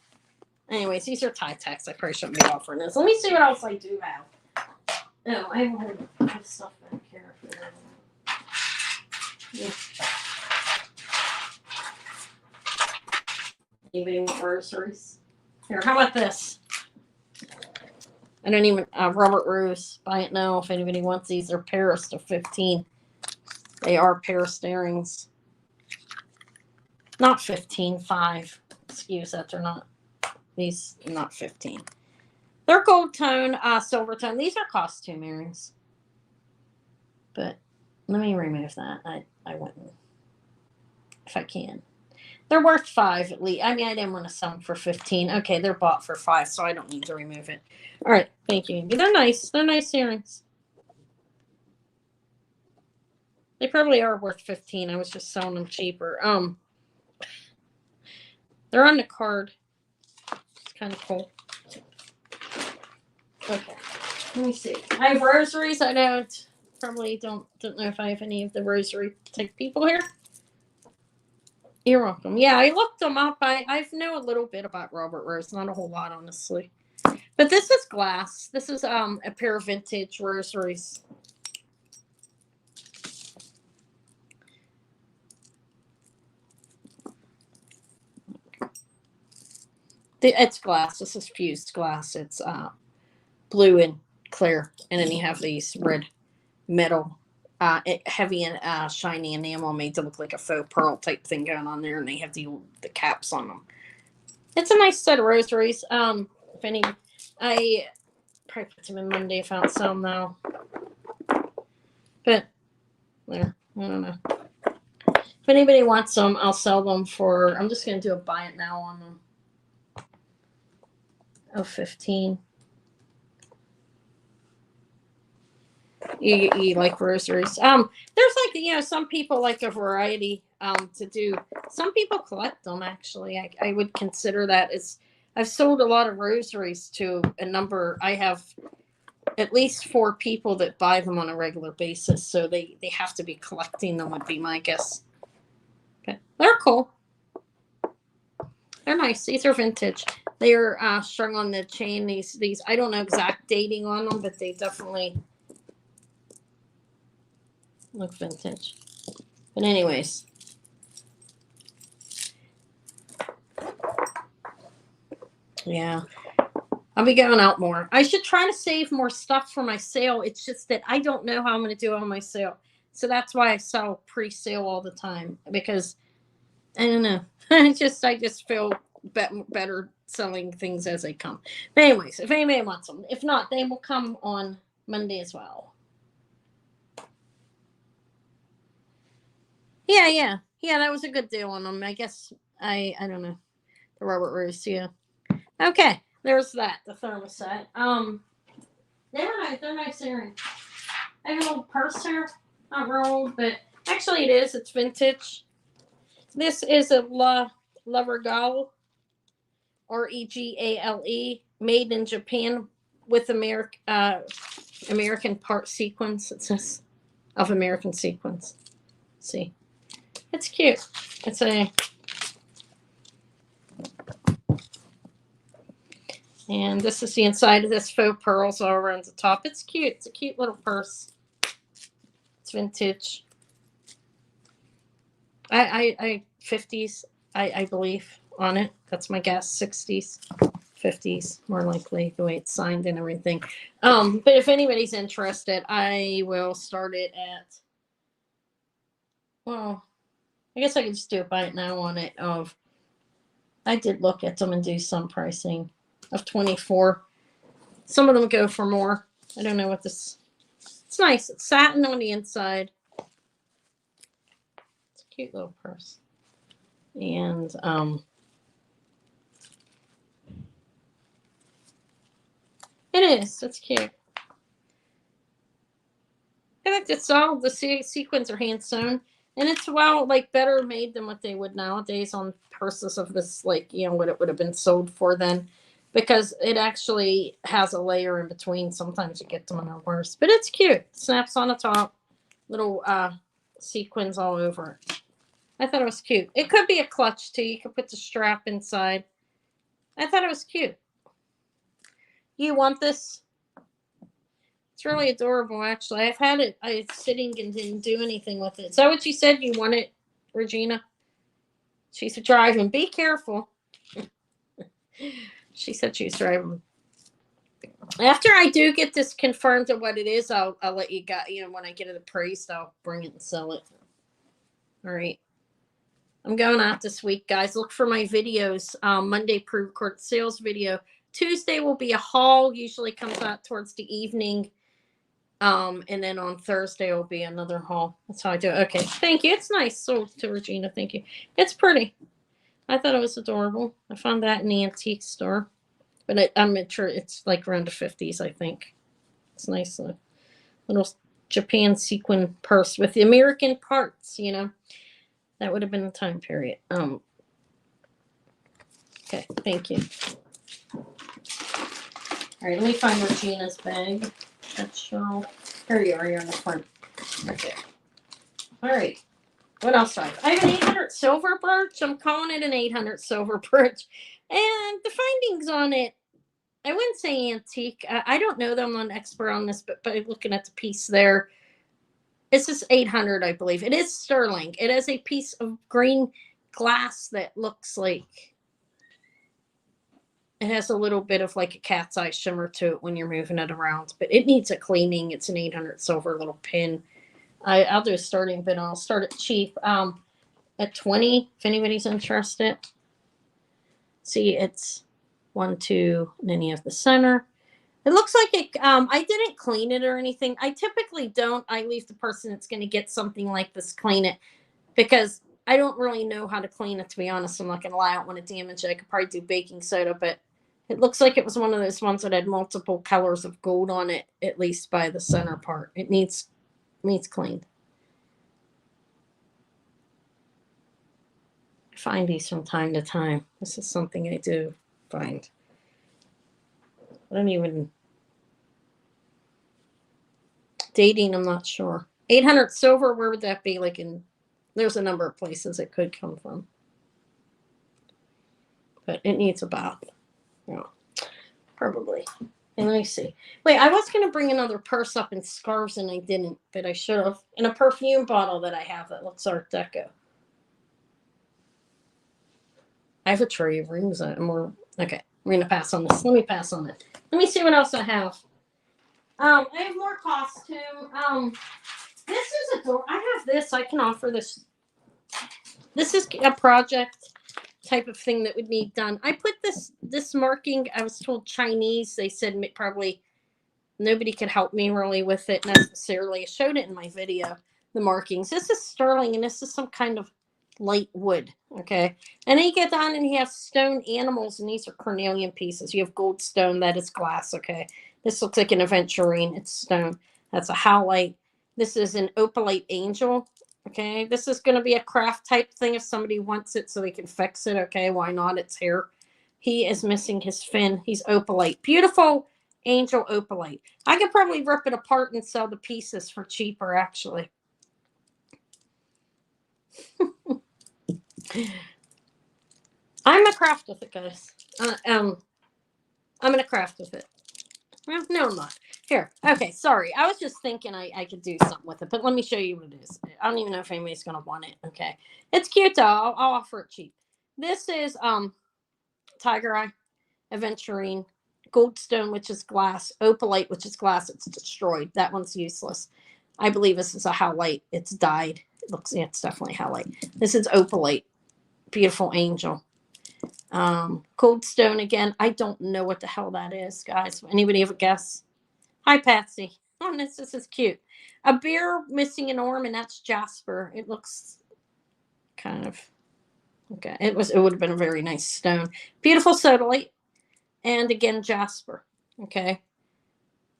Anyways, these are tie tacks. I probably shouldn't be offering this. Let me see what else I do have. No, I have stuff back here. Yeah. Anybody want rosaries? Here, how about this? I don't even Robert Rose. Buy it now if anybody wants these. They're Paris. They're 15. They are Paris earrings. Not 15, 5. Excuse that. They're not. These not 15. They're gold tone, silver tone. These are costume earrings. But let me remove that. I wouldn't. If I can. They're worth 5 at least. I mean, I didn't want to sell them for 15. Okay, they're bought for 5, so I don't need to remove it. All right, thank you. They're nice. They're nice earrings. They probably are worth 15. I was just selling them cheaper. They're on the card. It's kind of cool. Okay, let me see. I have rosaries. I probably don't know if I have any of the rosary type people here. You're welcome. Yeah, I looked them up. I know a little bit about Robert Rose, not a whole lot, honestly. But this is glass. This is a pair of vintage rosaries. It's glass. This is fused glass. It's blue and clear, and then you have these red metal, heavy and shiny enamel made to look like a faux pearl type thing going on there, and they have the caps on them. It's a nice set of rosaries. If any, I probably put them in Monday if I don't sell them now. But there, I don't know. If anybody wants them, I'll sell them for. I'm just gonna do a buy it now on them. Oh, 15. You like rosaries? There's like some people like a variety to do. Some people collect them actually. I would consider that as I've sold a lot of rosaries to a number. I have at least 4 people that buy them on a regular basis, so they have to be collecting them. Would be my guess. But they're cool. They're nice. These are vintage. They are strung on the chain. These I don't know exact dating on them, but they definitely look vintage. But anyways. Yeah. I'll be going out more. I should try to save more stuff for my sale. It's just that I don't know how I'm going to do on my sale. So that's why I sell pre-sale all the time, because I don't know. I just feel better selling things as they come. But anyways, if anybody wants them, if not, they will come on Monday as well. Yeah. That was a good deal on them. I guess I don't know. The Robert Rose, yeah. Okay, there's that. The thermostat. They're nice. They're nice earrings. I have a little purse here. Not real old, but actually it is. It's vintage. This is a La Regale, Regale, made in Japan with American part sequins. It says of American sequins. See, it's cute. It's and this is the inside of this faux pearls all around the top. It's cute. It's a cute little purse. It's vintage. I 50s, I believe on it. That's my guess. 60s, 50s, more likely, the way it's signed and everything. But if anybody's interested, I will start it at, well, I guess I could just do it by it now on it of, I did look at them and do some pricing of 24. Some of them go for more. I don't know what this, it's nice. It's satin on the inside. It's a cute little purse. And, it is. It's cute. I think it's all the sequins are hand sewn, and it's like better made than what they would nowadays on purses of this, like what it would have been sold for then, because it actually has a layer in between. Sometimes you get them in a worse, but it's cute. Snaps on the top, little sequins all over it. I thought it was cute. It could be a clutch too. You could put the strap inside. I thought it was cute. You want this? It's really adorable, actually. I've had it. It's sitting and didn't do anything with it. Is that what you said? You want it, Regina? She's driving. Be careful. She said she's driving. After I do get this confirmed of what it is, I'll let you guys, when I get it appraised, I'll bring it and sell it. All right. I'm going out this week, guys. Look for my videos. Monday, pre-recorded sales video. Tuesday will be a haul. Usually comes out towards the evening. And then on Thursday will be another haul. That's how I do it. Okay. Thank you. It's nice. So to Regina, thank you. It's pretty. I thought it was adorable. I found that in the antique store. But I'm sure it's like around the 50s, I think. It's nice. Little Japan sequin purse with the American parts, That would have been the time period. Okay. Thank you. All right. Let me find Regina's bag. That's your, here you are. You're on the front. Right there. All right. What else do I have? I have an 800 silver birch. I'm calling it an 800 silver birch. And the findings on it, I wouldn't say antique. I don't know that I'm not an expert on this, but by looking at the piece there, it's just 800, I believe. It is sterling. It has a piece of green glass that looks like it has a little bit of like a cat's eye shimmer to it when you're moving it around, but it needs a cleaning. It's an 800 silver little pin. I'll do a starting bid. I'll start it cheap at 20 if anybody's interested. See, it's 1, 2, and then you have the center. It looks like it. I didn't clean it or anything. I typically don't. I leave the person that's going to get something like this clean it, because I don't really know how to clean it, to be honest. I'm not going to lie. I don't want to damage it. I could probably do baking soda, but it looks like it was one of those ones that had multiple colors of gold on it, at least by the center part. It needs cleaned. I find these from time to time. This is something I do find. I don't even... Dating, I'm not sure. 800 silver, where would that be? Like there's a number of places it could come from. But it needs a bath. Yeah, probably. And let me see. Wait, I was going to bring another purse up in scarves and I didn't, but I should have. In a perfume bottle that I have that looks Art Deco. I have a tray of rings. Okay, we're going to pass on this. Let me pass on it. Let me see what else I have. I have more costume. This is a door. I have this. I can offer this. This is a project type of thing that would need done. I put this marking. I was told Chinese. They said probably nobody could help me really with it necessarily. I showed it in my video, the markings. This is sterling, and this is some kind of light wood. Okay. And then you get down and you have stone animals, and these are cornelian pieces. You have gold stone. That is glass. Okay. This looks like an aventurine. It's stone. That's a howlite. This is an opalite angel. Okay. This is going to be a craft type thing if somebody wants it so they can fix it. Okay. Why not? It's here. He is missing his fin. He's opalite. Beautiful angel opalite. I could probably rip it apart and sell the pieces for cheaper, actually. I'm a craft with it, guys. I'm gonna craft with it. Well, no, I'm not. Here. Okay, sorry. I was just thinking I could do something with it, but let me show you what it is. I don't even know if anybody's gonna want it. Okay. It's cute though. I'll offer it cheap. This is tiger eye. aventurine, goldstone, which is glass, opalite, which is glass. It's destroyed. That one's useless. I believe this is a howlite. It's dyed. It looks, yeah, it's definitely howlite. This is opalite. Beautiful angel. Goldstone again. I don't know what the hell that is, guys. Anybody have a guess? Hi, Patsy. Oh, this is cute. A bear missing an arm, and that's jasper. It looks kind of okay. It would have been a very nice stone. Beautiful sodalite, and again jasper. Okay,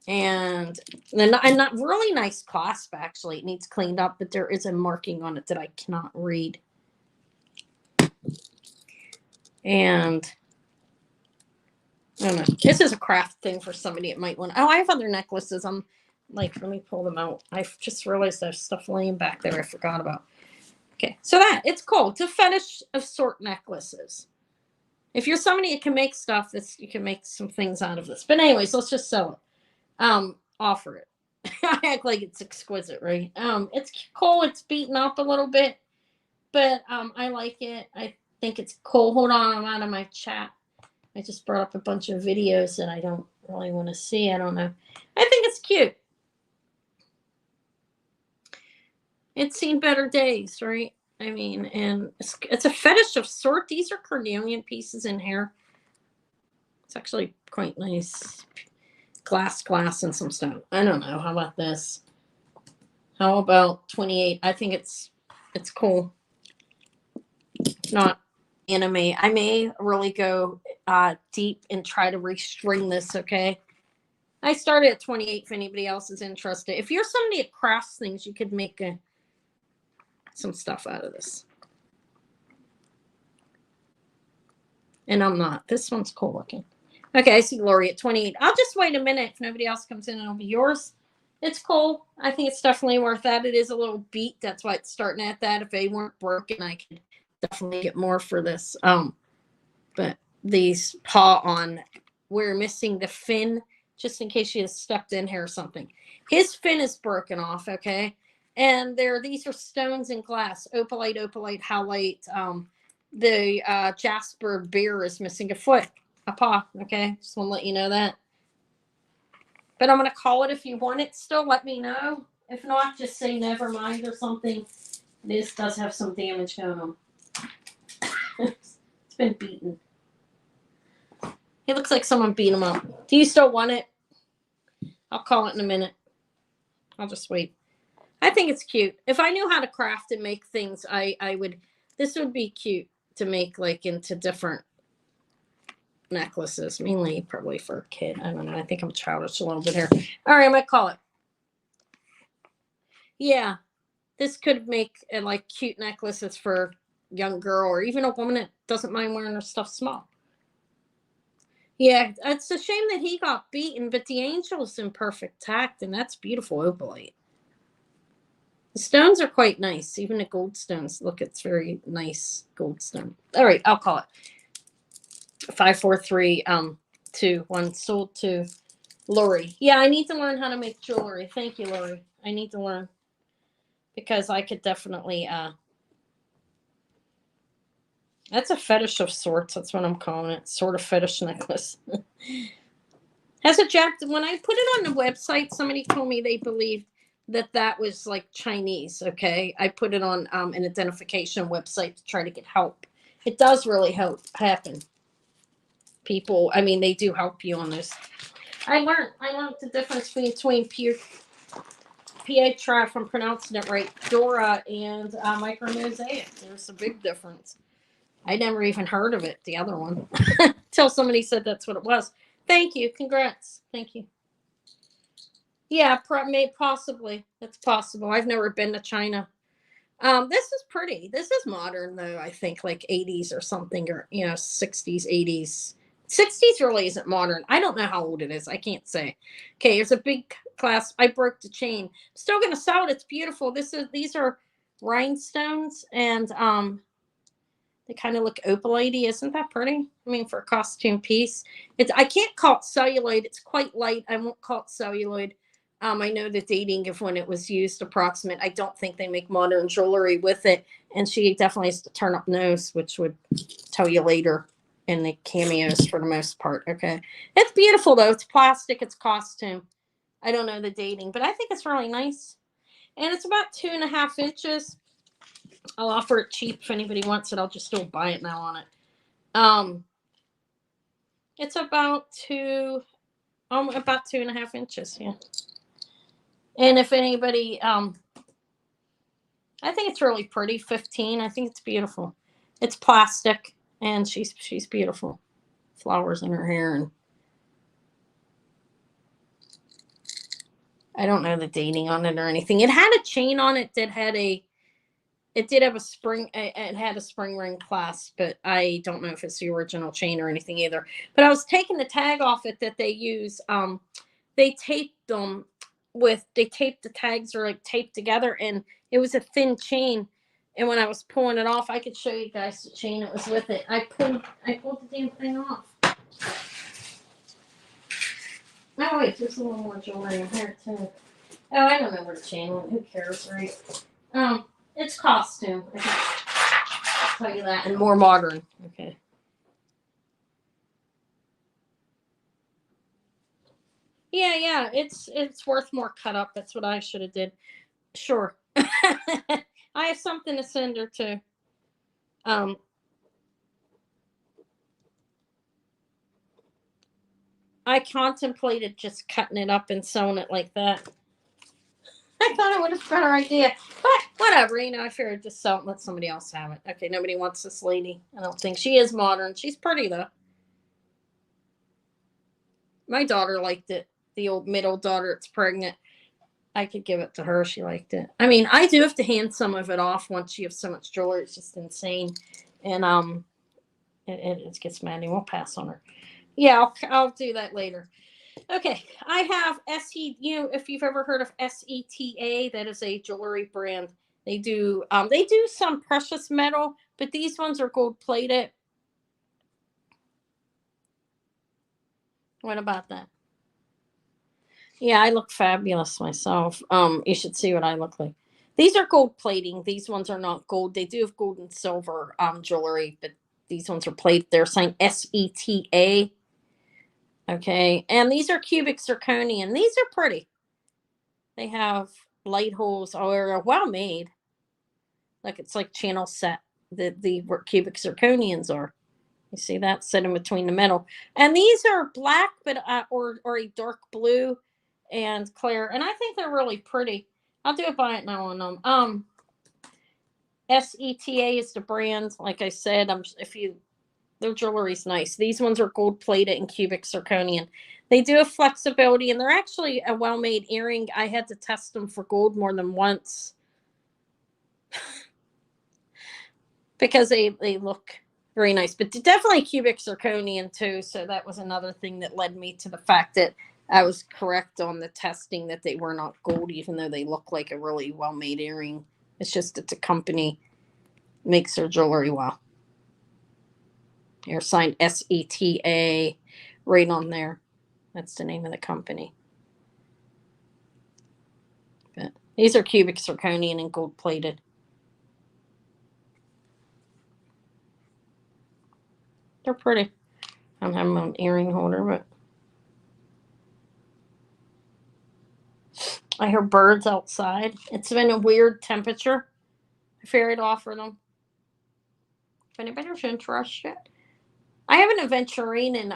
and then not really nice clasp. Actually, it needs cleaned up, but there is a marking on it that I cannot read. And I don't know. This is a craft thing for somebody that might want. Oh, I have other necklaces. I'm like, let me pull them out. I just realized there's stuff laying back there I forgot about. Okay, so it's cool. It's a fetish of sort necklaces. If you're somebody that can make stuff, you can make some things out of this. But anyways, let's just sell it. Offer it. I act like it's exquisite, right? It's cool. It's beaten up a little bit, but I like it. I think it's cool. Hold on, I'm out of my chat. I just brought up a bunch of videos that I don't really want to see. I don't know. I think it's cute. It's seen better days, right? I mean, and it's a fetish of sort. These are carnelian pieces in here. It's actually quite nice. Glass, and some stone. I don't know. How about this? How about 28? I think it's cool. Not anime. I may really go deep and try to restring this, okay? I started at 28 if anybody else is interested. If you're somebody that crafts things, you could make some stuff out of this. And I'm not. This one's cool looking. Okay, I see Lori at 28. I'll just wait a minute. If nobody else comes in, it'll be yours. It's cool. I think it's definitely worth that. It is a little beat. That's why it's starting at that. If they weren't broken, I could definitely get more for this. But these paw on, we're missing the fin, just in case you stepped in here or something. His fin is broken off, okay? And these are stones and glass. Opalite, howlite. The jasper bear is missing a foot, a paw, okay? Just want to let you know that. But I'm going to call it. If you want it still, let me know. If not, just say never mind or something. This does have some damage going on. It's been beaten. He looks like someone beat him up. Do you still want it? I'll call it in a minute. I'll just wait. I think it's cute. If I knew how to craft and make things, I would. This would be cute to make like into different necklaces, mainly probably for a kid. I don't know. I think I'm childish a little bit here. All right, I might call it. Yeah, this could make like cute necklaces for a young girl or even a woman that doesn't mind wearing her stuff small. Yeah, it's a shame that he got beaten, but the angel's in perfect tact, and that's beautiful opalite. The stones are quite nice. Even the gold stones. Look, it's very nice gold stone. All right, I'll call it. 5, 4, 3, 2, 1. Sold to Lori. Yeah, I need to learn how to make jewelry. Thank you, Lori. I need to learn because I could definitely. That's a fetish of sorts. That's what I'm calling it. Sort of fetish necklace. Has a jack. When I put it on the website, somebody told me they believed that was like Chinese. Okay, I put it on an identification website to try to get help. It does really happen. People, I mean, they do help you on this. I learned the difference between Pietra, if I'm pronouncing it right, Dora, and Micro Mosaic. There's a big difference. I never even heard of it, the other one, until somebody said that's what it was. Thank you. Congrats. Thank you. Yeah, possibly. That's possible. I've never been to China. This is pretty. This is modern, though, I think, like 80s or something, or, 60s, 80s. 60s really isn't modern. I don't know how old it is. I can't say. Okay, here's a big class. I broke the chain. Still going to sell it. It's beautiful. These are rhinestones, and they kind of look opalite-y. Isn't that pretty? I mean, for a costume piece. I can't call it celluloid. It's quite light. I won't call it celluloid. I know the dating of when it was used approximate. I don't think they make modern jewelry with it. And she definitely has to turn up nose, which would tell you later. in the cameos for the most part. Okay. It's beautiful though. It's plastic. It's costume. I don't know the dating, but I think it's really nice. And it's about 2.5 inches. I'll offer it cheap if anybody wants it. I'll just still buy it now on it. It's about 2.5 inches. Yeah. And if anybody, I think it's really pretty. 15. I think it's beautiful. It's plastic, and she's beautiful. Flowers in her hair, and I don't know the dating on it or anything. It had a chain on it that had it did have a spring. It had a spring ring clasp, but I don't know if it's the original chain or anything either. But I was taking the tag off it that they use. They taped them they taped the tags or like taped together, and it was a thin chain. And when I was pulling it off, I could show you guys the chain that was with it. I pulled the damn thing off. Oh wait, there's a little more jewelry in here too. Oh, I don't know where the chain went. Who cares, right? It's costume. I'll tell you that, and more modern. Okay. Yeah. It's worth more cut up. That's what I should have did. Sure. I have something to send her to. I contemplated just cutting it up and sewing it like that. I thought it would have been a better idea. But whatever, I figured just sell it and let somebody else have it. Okay, nobody wants this lady. I don't think. She is modern. She's pretty though. My daughter liked it. The old middle daughter that's pregnant. I could give it to her. She liked it. I mean, I do have to hand some of it off once you have so much jewelry. It's just insane. And it gets mad and we'll pass on her. Yeah, I'll do that later. Okay, I have if you've ever heard of SETA, that is a jewelry brand. They do some precious metal, but these ones are gold plated. What about that? Yeah, I look fabulous myself. You should see what I look like. These are gold plating. These ones are not gold. They do have gold and silver jewelry, but these ones are plated. They're signed SETA. Okay, and these are cubic zirconian. These are pretty. They have light holes. Oh, they're well made. Like it's like channel set. The cubic zirconians are. You see that set in between the metal, and these are black, but or a dark blue and clear, and I think they're really pretty. I'll do a buy it now on them. SETA is the brand. Like I said, their jewelry's nice. These ones are gold plated and cubic zirconian. They do have flexibility, and they're actually a well-made earring. I had to test them for gold more than once because they look very nice, but definitely cubic zirconian too. So that was another thing that led me to the fact that I was correct on the testing that they were not gold, even though they look like a really well-made earring. It's just that the company makes their jewelry well. They're signed SETA right on there. That's the name of the company. But these are cubic zirconian and gold plated. They're pretty. I don't have my own earring holder, but I hear birds outside. It's been a weird temperature. I figured I'd offer them. If anybody's interested. I have an aventurine and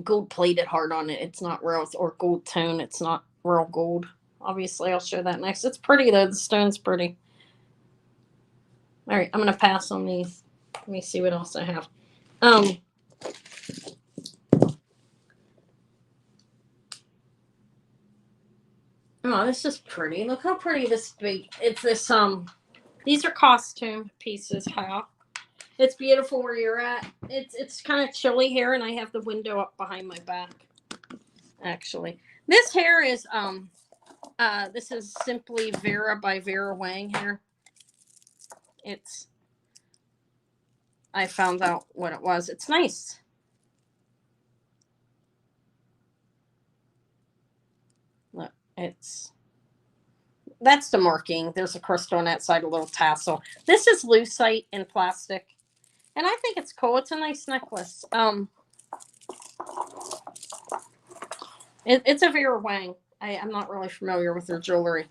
gold plated heart on it. It's not real, or gold tone. It's not real gold. Obviously, I'll show that next. It's pretty though. The stone's pretty. All right, I'm gonna pass on these. Let me see what else I have. Oh, this is pretty. Look how pretty this big. It's this These are costume pieces. How it's beautiful where you're at. It's kind of chilly here, and I have the window up behind my back. Actually, this hair is this is Simply Vera by Vera Wang hair. I found out what it was. It's nice. Look, that's the marking. There's a crystal on that side, a little tassel. This is lucite in plastic. And I think it's cool. It's a nice necklace. It's a Vera Wang. I'm not really familiar with their jewelry.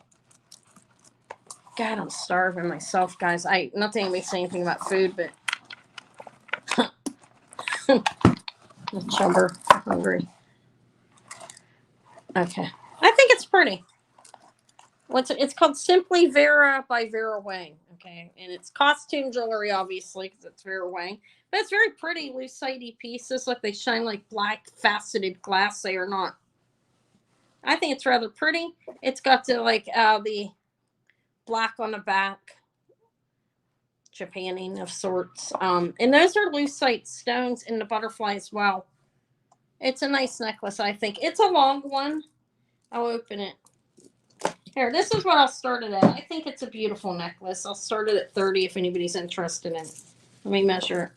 God, I'm starving myself, guys. Not that anybody say anything about food, but I'm chubber. I'm hungry. Okay. I think it's pretty. It's called Simply Vera by Vera Wang. Okay. And it's costume jewelry, obviously, because it's Vera Wang. But it's very pretty, lucite pieces. Look, they shine like black faceted glass. They are not. I think it's rather pretty. It's got the black on the back, Japanning of sorts. And those are lucite stones in the butterfly as well. It's a nice necklace, I think. It's a long one. I'll open it. Here, this is what I'll start it at. I think it's a beautiful necklace. I'll start it at 30 if anybody's interested in it. Let me measure it.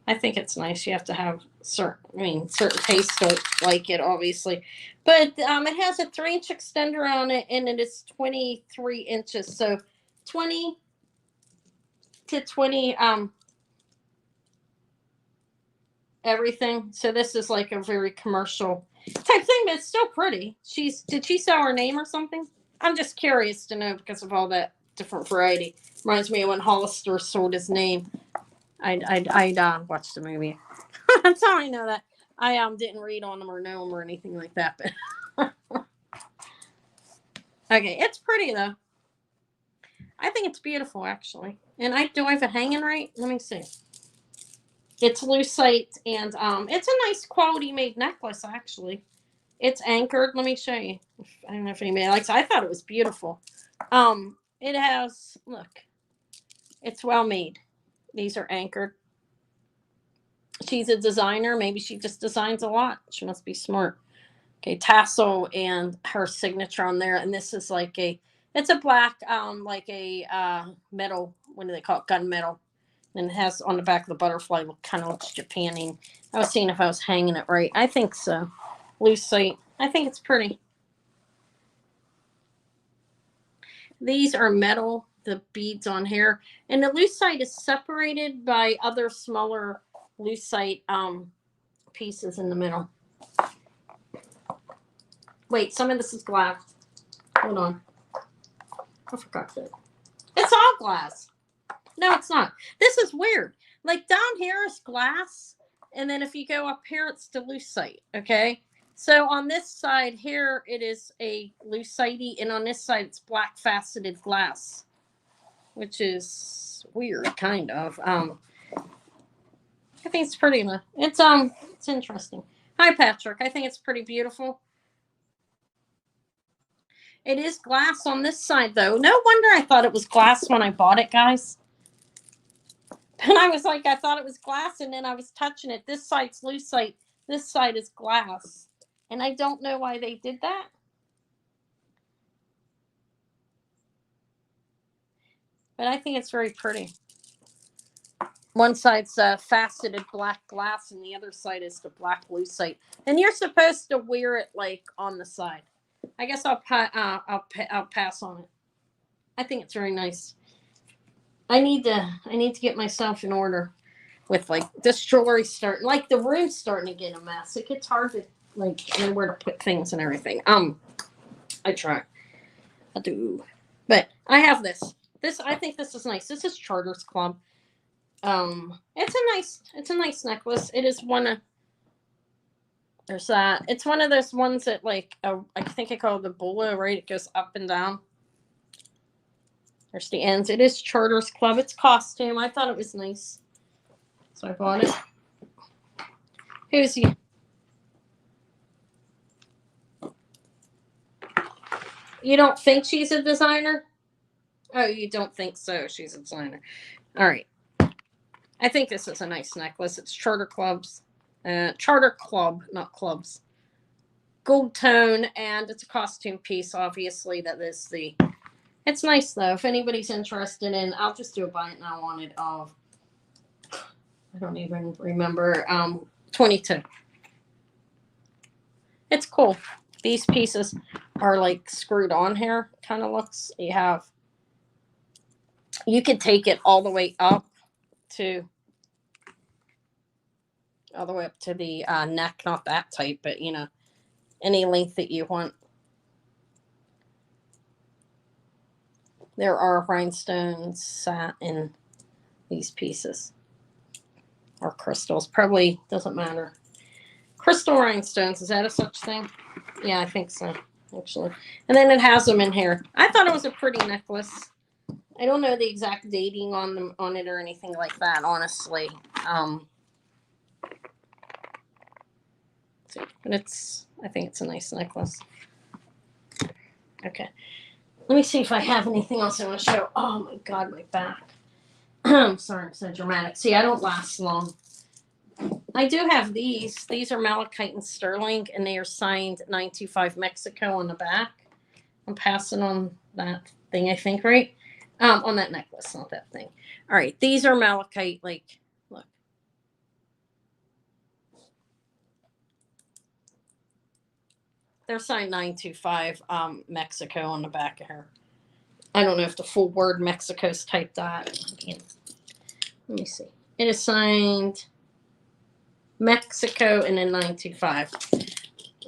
I think it's nice. You have to have certain taste to like it, obviously. But it has a 3-inch extender on it, and it is 23 inches. So 20 to 20 everything. So this is like a very commercial type thing, but it's still pretty. Did she sell her name or something? I'm just curious to know because of all that different variety. Reminds me of when Hollister sold his name. I watched the movie. That's how I know that. I didn't read on them or know them or anything like that. But okay, it's pretty though. I think it's beautiful actually. And do I have it hanging right? Let me see. It's lucite and it's a nice quality made necklace actually. It's anchored. Let me show you. I don't know if anybody likes it. I thought it was beautiful. It has it's well made. These are anchored. She's a designer. Maybe she just designs a lot. She must be smart. Okay, tassel and her signature on there. And this is it's a black, metal, what do they call it? Gunmetal. And it has on the back of the butterfly, kind of looks Japanning. I was seeing if I was hanging it right. I think so. Lucite. I think it's pretty. These are metal, the beads on here. And the lucite is separated by other smaller lucite pieces in the middle. Wait, some of this is glass. Hold on. I forgot that. It's all glass. No, it's not. This is weird. Like down here is glass, and then if you go up here, it's the lucite. Okay. So on this side here, it is a lucite, and on this side, it's black faceted glass, which is weird, kind of. I think it's pretty enough. It's interesting. Hi, Patrick. I think it's pretty beautiful. It is glass on this side, though. No wonder I thought it was glass when I bought it, guys. And I was like, I thought it was glass, and then I was touching it. This side's lucite. This side is glass. And I don't know why they did that. But I think it's very pretty. One side's faceted black glass, and the other side is the black lucite. And you're supposed to wear it like on the side. I guess I'll pass on it. I think it's very nice. I need to get myself in order with this jewelry starting. Like the room's starting to get a mess. It gets hard to know where to put things and everything. I try. I do. But I have this. I think this is nice. This is Charter's Club. It's a nice necklace. It is one of there's that. It's one of those ones that I think I call it the bolo, right? It goes up and down. There's the ends. It is Charter's Club. It's costume. I thought it was nice. So I bought it. Who's you? You don't think she's a designer? Oh, you don't think so. She's a designer. All right. I think this is a nice necklace. It's Charter Clubs. Charter Club, not clubs. Gold tone, and it's a costume piece, obviously. It's nice, though. If anybody's interested in, I'll just do a buy it now on it of, I don't even remember, 22. It's cool. These pieces are screwed on here, kind of looks. You have You could take it all the way up to the neck, not that tight, but any length that you want. There are rhinestones sat in these pieces, or crystals. Probably doesn't matter. Crystal rhinestones, is that a such thing? Yeah, I think so, actually. And then it has them in here. I thought it was a pretty necklace. I don't know the exact dating on it or anything like that, honestly. But I think it's a nice necklace. Okay. Let me see if I have anything else I want to show. Oh my God, my back. I'm sorry, I'm so dramatic. See, I don't last long. I do have these. These are malachite and sterling, and they are signed 925 Mexico on the back. I'm passing on that thing, I think, right? On that necklace, not that thing. All right, these are malachite, like, look. They're signed 925 Mexico on the back of her. I don't know if the full word Mexico's typed that. Let me see. It is signed Mexico and then 925.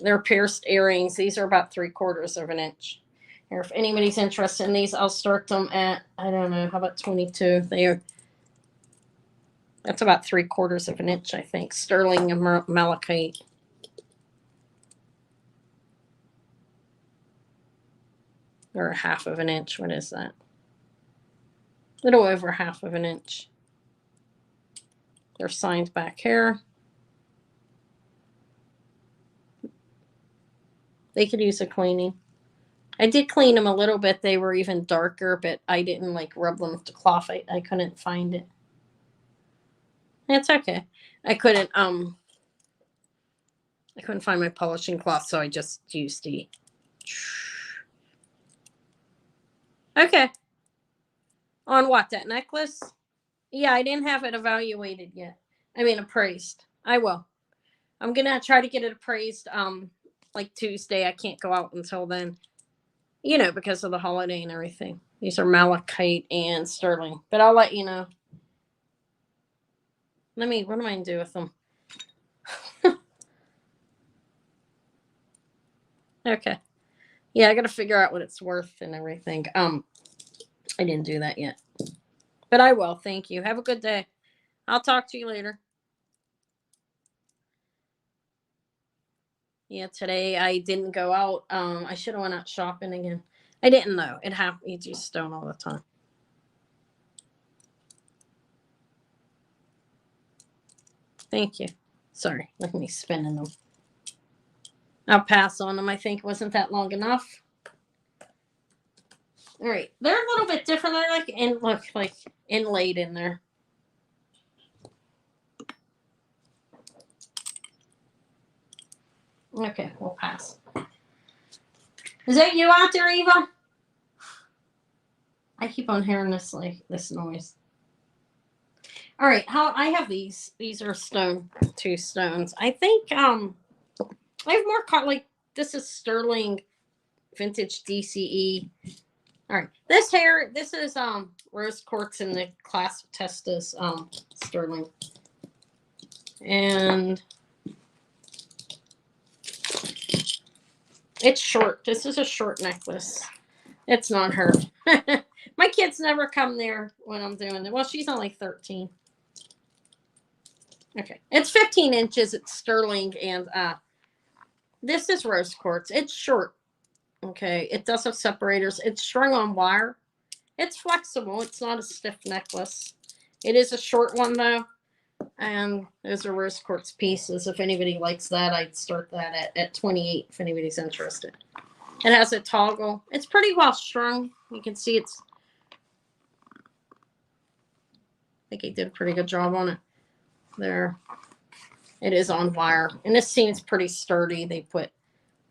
They're pierced earrings. These are about 3/4 of an inch. Here, if anybody's interested in these, I'll start them at, I don't know, how about 22? That's about 3/4 of an inch, I think. Sterling and malachite. Or a half of an inch. What is that? A little over half of an inch. They're signed back here. They could use a cleaning. I did clean them a little bit. They were even darker, but I didn't like rub them with the cloth. I couldn't find it. It's okay. I couldn't find my polishing cloth, so I just used the. Okay. On what, that necklace? Yeah, I didn't have it evaluated yet. I mean, appraised. I will. I'm gonna try to get it appraised like Tuesday. I can't go out until then. Because of the holiday and everything. These are malachite and sterling. But I'll let you know. What am I gonna do with them? Okay. Yeah, I gotta figure out what it's worth and everything. I didn't do that yet. But I will. Thank you. Have a good day. I'll talk to you later. Yeah, today I didn't go out. I should have went out shopping again. I didn't know. It happened. You just don't all the time. Thank you. Sorry, look at me spinning them. I'll pass on them. I think it wasn't that long enough. All right, they're a little bit different. They're like inlaid in there. Okay, we'll pass. Is that you out there, Eva? I keep on hearing this noise. All right, I have these. These are two stones. I think I have more this is sterling vintage DCE. All right, this is rose quartz in the clasp testis sterling. And it's short. This is a short necklace. It's not her. My kids never come there when I'm doing it. Well, she's only 13. Okay. It's 15 inches. It's sterling. And this is rose quartz. It's short. Okay. It does have separators. It's strung on wire. It's flexible. It's not a stiff necklace. It is a short one, though. And those are rose quartz pieces. If anybody likes that, I'd start that at 28 if anybody's interested. It has a toggle. It's pretty well strung. You can see I think he did a pretty good job on it. There. It is on wire. And this seems pretty sturdy. They put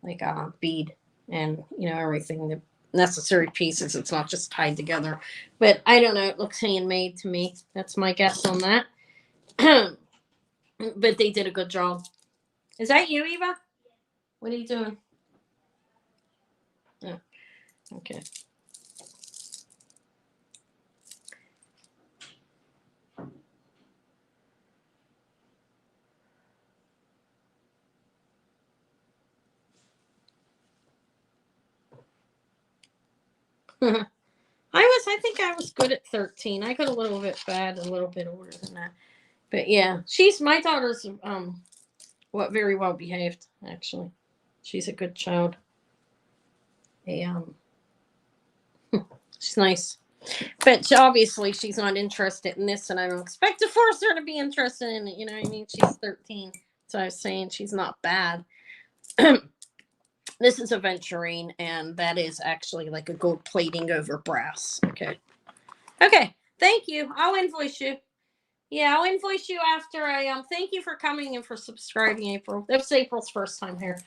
like a bead and, everything, the necessary pieces. It's not just tied together. But I don't know. It looks handmade to me. That's my guess on that. But they did a good job. Is that you, Eva? What are you doing? Oh, okay. I think I was good at 13. I got a little bit bad, a little bit older than that. But yeah, my daughter's, very well behaved, actually. She's a good child. She's nice. But obviously she's not interested in this, and I don't expect to force her to be interested in it. You know what I mean? She's 13. So I was saying she's not bad. This is aventurine, and that is actually like a gold plating over brass. Okay. Okay. Thank you. I'll invoice you. Yeah, I'll invoice you after I thank you for coming and for subscribing, April. That was April's first time here.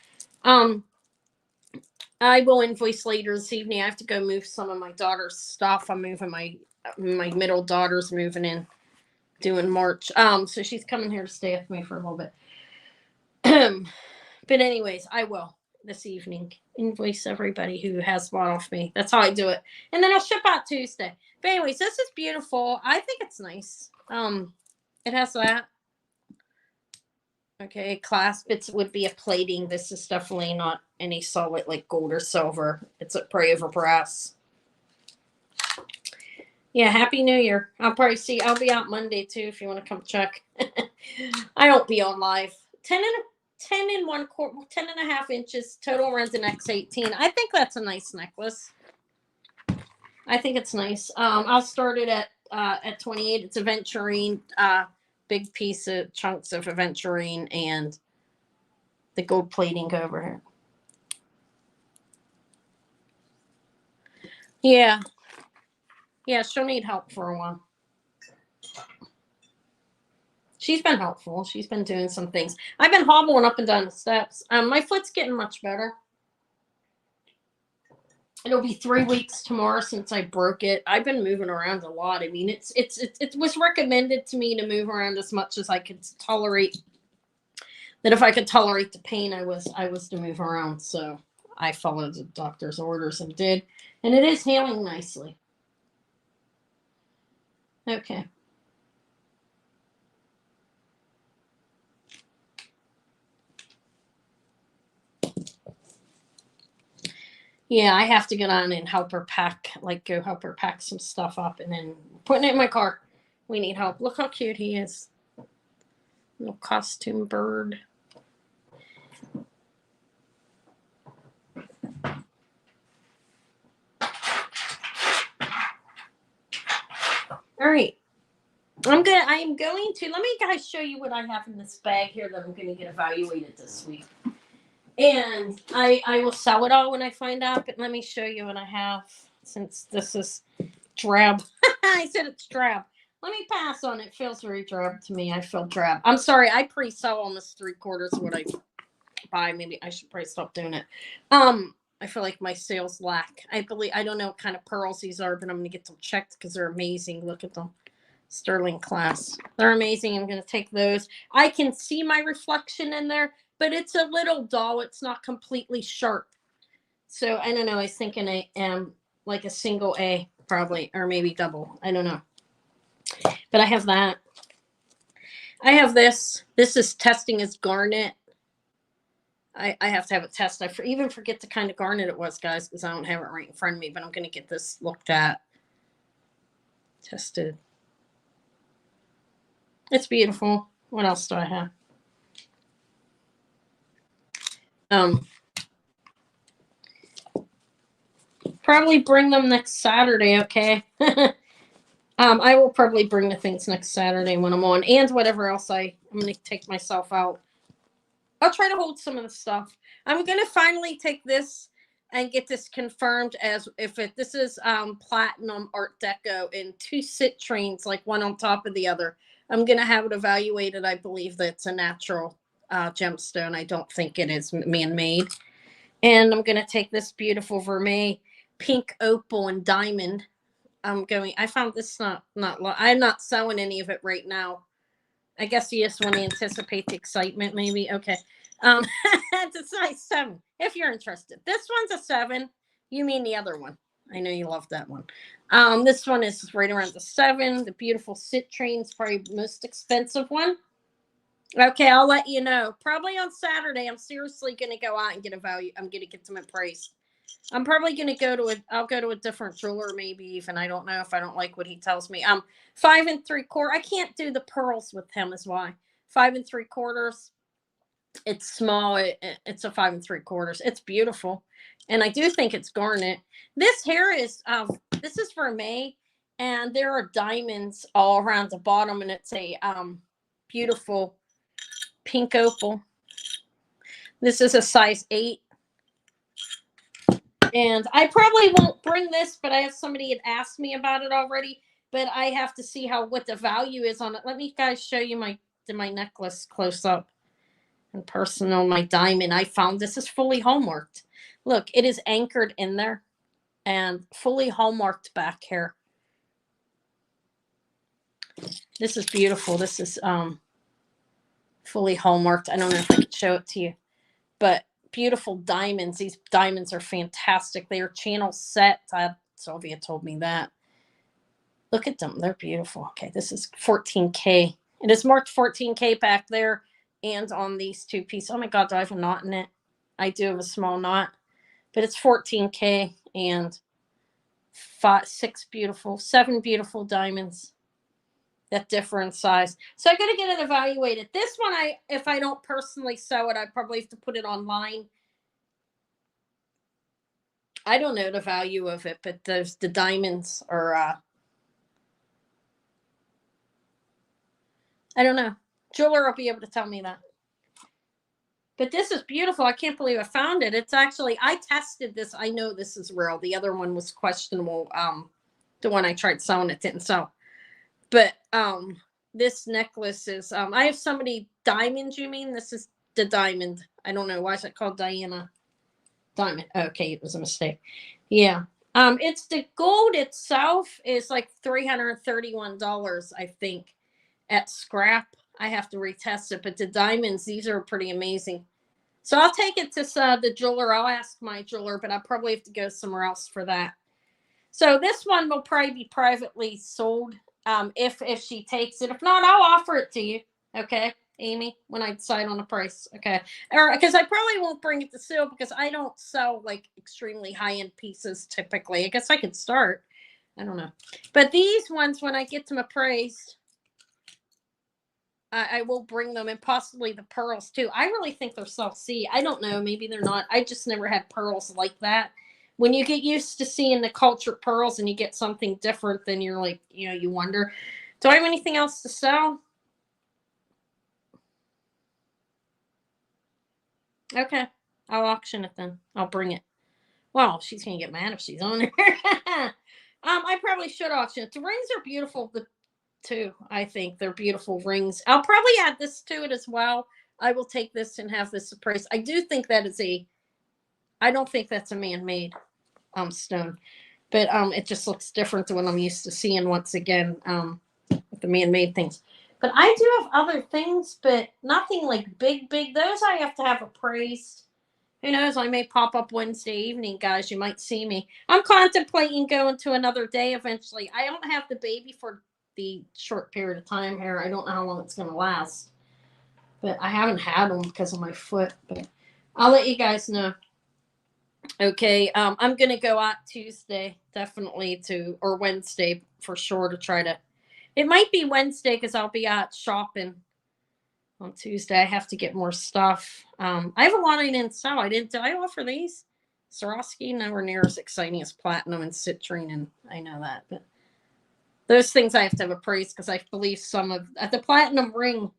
I will invoice later this evening. I have to go move some of my daughter's stuff. I'm moving my middle daughter's moving in, doing March. So she's coming here to stay with me for a little bit. But anyways, I will this evening invoice everybody who has bought off me. That's how I do it. And then I'll ship out Tuesday. But anyways, this is beautiful. I think it's nice. It has that. Okay, clasp. It would be a plating. This is definitely not any solid like gold or silver. It's a pray over brass. Yeah, Happy New Year. I'll be out Monday too if you want to come check. I won't be on live. 10 and 1/4, 10.5 inches. Total runs an X18. I think that's a nice necklace. I think it's nice. I'll start it at 28. It's aventurine, big piece of chunks of aventurine and the gold plating over here. Yeah. Yeah, she'll need help for a while. She's been helpful. She's been doing some things. I've been hobbling up and down the steps. My foot's getting much better. It'll be 3 weeks tomorrow since I broke it. I've been moving around a lot. I mean, it was recommended to me to move around as much as I could tolerate. That if I could tolerate the pain, I was to move around. So I followed the doctor's orders and did, and it is healing nicely. Okay. Yeah, I have to get on and help her pack, go help her pack some stuff up and then putting it in my car. We need help. Look how cute he is. Little costume bird. All right. I am going to, let me guys show you what I have in this bag here that I'm going to get evaluated this week. And I will sell it all when I find out, but let me show you what I have since this is drab. I said it's drab. Let me pass on it. It feels very drab to me. I feel drab. I'm sorry. I pre-sell almost 3/4 of what I buy. Maybe I should probably stop doing it. I feel like my sales lack. I don't know what kind of pearls these are, but I'm going to get them checked because they're amazing. Look at them. Sterling class. They're amazing. I'm going to take those. I can see my reflection in there, but it's a little dull. It's not completely sharp. So I don't know. I was thinking like a single A probably, or maybe double. I don't know. But I have that. I have this. This is testing as garnet. I have to have it tested. I even forget the kind of garnet it was, guys, because I don't have it right in front of me. But I'm going to get this looked at. Tested. It's beautiful. What else do I have? Probably bring them next Saturday, okay? I will probably bring the things next Saturday when I'm on, and whatever else I'm going to take myself out. I'll try to hold some of the stuff. I'm going to finally take this and get this confirmed as this is platinum Art Deco in 2 citrines, like one on top of the other. I'm going to have it evaluated. I believe that's a natural gemstone. I don't think it is man-made. And I'm going to take this beautiful vermeil, pink opal, and diamond. I found this I'm not selling any of it right now. I guess you just want to anticipate the excitement, maybe. Okay. It's a size 7, if you're interested. This one's a 7. You mean the other one. I know you love that one. This one is right around the 7. The beautiful citrine is probably the most expensive one. Okay, I'll let you know. Probably on Saturday, I'm seriously going to go out and get a value. I'm going to get them appraised. I'm probably going to I'll go to a different jeweler maybe even. I don't know if I don't like what he tells me. 5 3/4. I can't do the pearls with him is why. 5 3/4. It's small. It's a 5 3/4. It's beautiful. And I do think it's garnet. This hair is, this is for May. And there are diamonds all around the bottom. And it's a beautiful pink opal. This is a size 8. And I probably won't bring this, but I have somebody had asked me about it already. But I have to see what the value is on it. Let me guys show you my necklace close up and personal. My diamond. I found this is fully hallmarked. Look, it is anchored in there and fully hallmarked back here. This is beautiful. This is fully hallmarked. I don't know if I can show it to you, but beautiful diamonds. These diamonds are fantastic. They are channel set. Sylvia told me that. Look at them. They're beautiful. Okay, this is 14K. It is marked 14K back there and on these two pieces. Oh my God, do I have a knot in it? I do have a small knot, but it's 14K and 7 beautiful diamonds that differ in size. So I got to get it evaluated. This one, if I don't personally sew it, I probably have to put it online. I don't know the value of it, but the diamonds are, I don't know. Jeweler will be able to tell me that. But this is beautiful. I can't believe I found it. It's actually, I tested this. I know this is real. The other one was questionable. The one I tried selling, it didn't sell. But this necklace is, I have somebody, diamonds, you mean? This is the diamond. I don't know. Why is it called Diana? Diamond. Okay, it was a mistake. Yeah. It's the gold itself is like $331, I think, at scrap. I have to retest it. But the diamonds, these are pretty amazing. So I'll take it to the jeweler. I'll ask my jeweler, but I probably have to go somewhere else for that. So this one will probably be privately sold. If she takes it. If not, I'll offer it to you. Okay, Amy, when I decide on the price. Okay. Or because I probably won't bring it to sale because I don't sell like extremely high-end pieces typically. I guess I could start. I don't know. But these ones, when I get them appraised, I will bring them, and possibly the pearls too. I really think they're soft C. I don't know. Maybe they're not. I just never had pearls like that. When you get used to seeing the cultured pearls and you get something different, then you're like, you wonder, do I have anything else to sell? Okay. I'll auction it then. I'll bring it. Well, she's going to get mad if she's on there. I probably should auction it. The rings are beautiful too. I think they're beautiful rings. I'll probably add this to it as well. I will take this and have this appraised. I do think that is I don't think that's a man-made stone, but it just looks different to what I'm used to seeing once again with the man-made things. But I do have other things, but nothing like big. Those I have to have appraised. Who knows? I may pop up Wednesday evening, guys. You might see me. I'm contemplating going to another day eventually. I don't have the baby for the short period of time here. I don't know how long it's going to last, but I haven't had them because of my foot. But I'll let you guys know. Okay, I'm gonna go out Tuesday, definitely or Wednesday for sure to try to. It might be Wednesday because I'll be out shopping on Tuesday. I have to get more stuff. I have a lot I didn't sell. Did I offer these? Swarovski, nowhere near as exciting as platinum and citrine, and I know that, but those things I have to have appraised because I believe some of the platinum ring.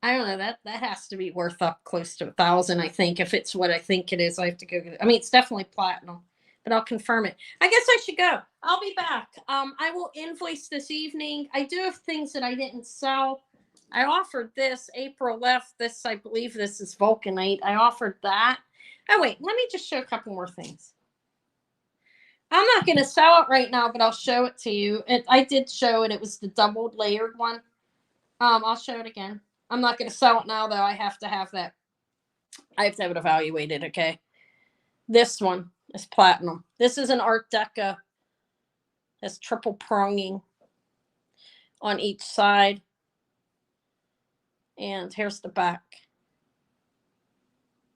I don't know, that has to be worth up close to 1,000. I think if it's what I think it is, I have to go. I mean, it's definitely platinum, but I'll confirm it. I guess I should go. I'll be back. I will invoice this evening. I do have things that I didn't sell. I offered this. April left this. I believe this is vulcanite. I offered that. Oh wait, let me just show a couple more things. I'm not going to sell it right now, but I'll show it to you. I did show it. It was the doubled layered one. I'll show it again. I'm not going to sell it now, though. I have to have that. I have to have it evaluated, okay? This one is platinum. This is an Art Deco. Has triple pronging on each side. And here's the back.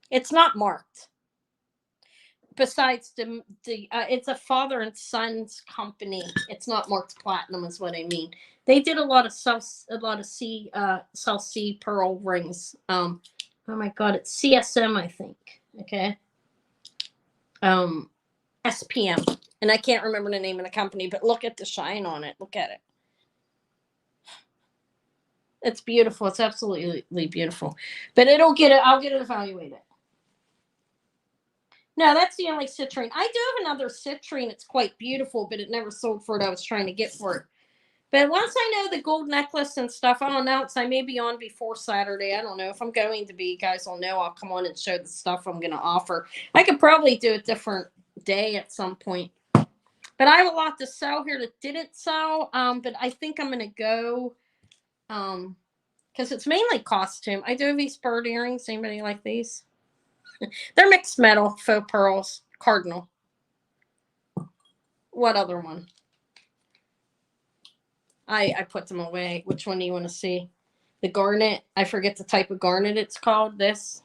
It's not marked. besides it's a father and son's company. It's not marked platinum, is what I mean. They did a lot of South Sea pearl rings. Oh my God, it's CSM, I think. Okay. SPM, and I can't remember the name of the company, but look at the shine on it. Look at it. It's beautiful. It's absolutely beautiful. But I'll get it evaluated. No, that's the only citrine. I do have another citrine. It's quite beautiful, but it never sold for what I was trying to get for it. But once I know the gold necklace and stuff, I'll announce. I may be on before Saturday. I don't know. If I'm going to be, you guys will know. I'll come on and show the stuff I'm going to offer. I could probably do a different day at some point. But I have a lot to sell here that didn't sell. But I think I'm going to go because it's mainly costume. I do have these bird earrings. Anybody like these? They're mixed metal, faux pearls, cardinal. What other one? I put them away. Which one do you want to see? The garnet. I forget the type of garnet it's called. This.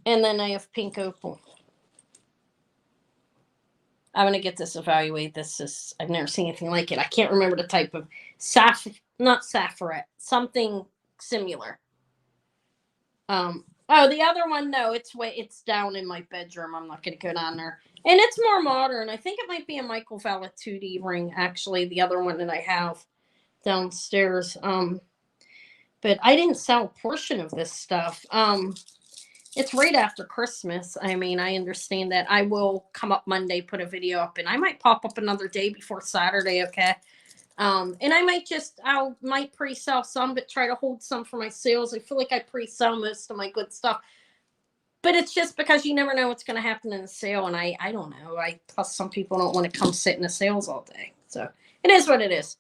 And then I have pink opal. I'm going to get this evaluated. I've never seen anything like it. I can't remember the type of not sapphire, something similar. Oh, the other one, no, it's down in my bedroom. I'm not going to go down there. And it's more modern. I think it might be a Michael Valatutti ring, actually, the other one that I have downstairs. But I didn't sell a portion of this stuff. It's right after Christmas. I mean, I understand that. I will come up Monday, put a video up, and I might pop up another day before Saturday, okay? And I might pre-sell some, but try to hold some for my sales. I feel like I pre-sell most of my good stuff. But it's just because you never know what's going to happen in the sale, and I don't know. Plus some people don't want to come sit in the sales all day. So it is what it is.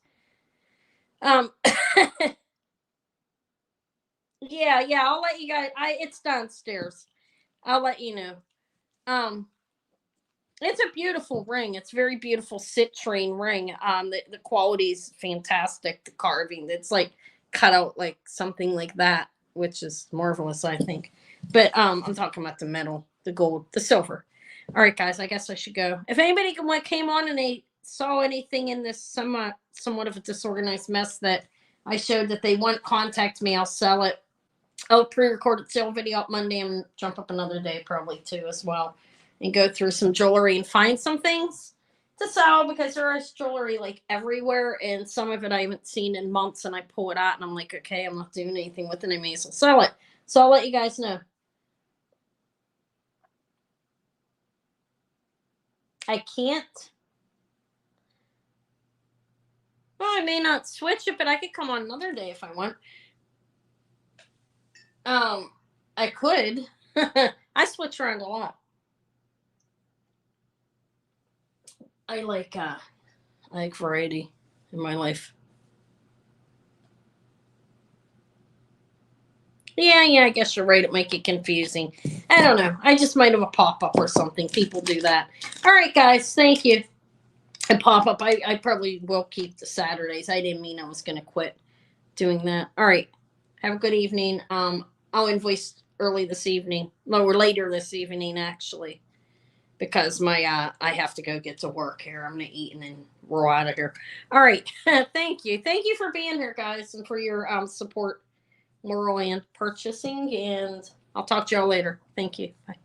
Yeah, I'll let you guys. It's downstairs. I'll let you know. It's a beautiful ring. It's very beautiful citrine ring. The quality is fantastic. The carving, it's like cut out like something like that, which is marvelous, I think. But I'm talking about the metal, the gold, the silver. All right, guys, I guess I should go. If anybody came on and they saw anything in this somewhat of a disorganized mess that I showed that they want, contact me. I'll sell it. I'll pre-recorded sale video up Monday and jump up another day probably too as well, and go through some jewelry and find some things to sell, because there is jewelry like everywhere, and some of it I haven't seen in months, and I pull it out and I'm like, okay, I'm not doing anything with it. I may as well sell it. So I'll let you guys know. I can't. Well, I may not switch it, but I could come on another day if I want. I could. I switch around a lot. I like variety in my life. Yeah, I guess you're right. It might get confusing. I don't know. I just might have a pop-up or something. People do that. All right, guys. Thank you. A pop-up. I probably will keep the Saturdays. I didn't mean I was going to quit doing that. All right. Have a good evening. I'll invoice early this evening. No, or later this evening, actually, because I have to go get to work here. I'm going to eat and then roll out of here. All right. Thank you. Thank you for being here, guys, and for your support, Laurel, and purchasing. And I'll talk to y'all later. Thank you. Bye.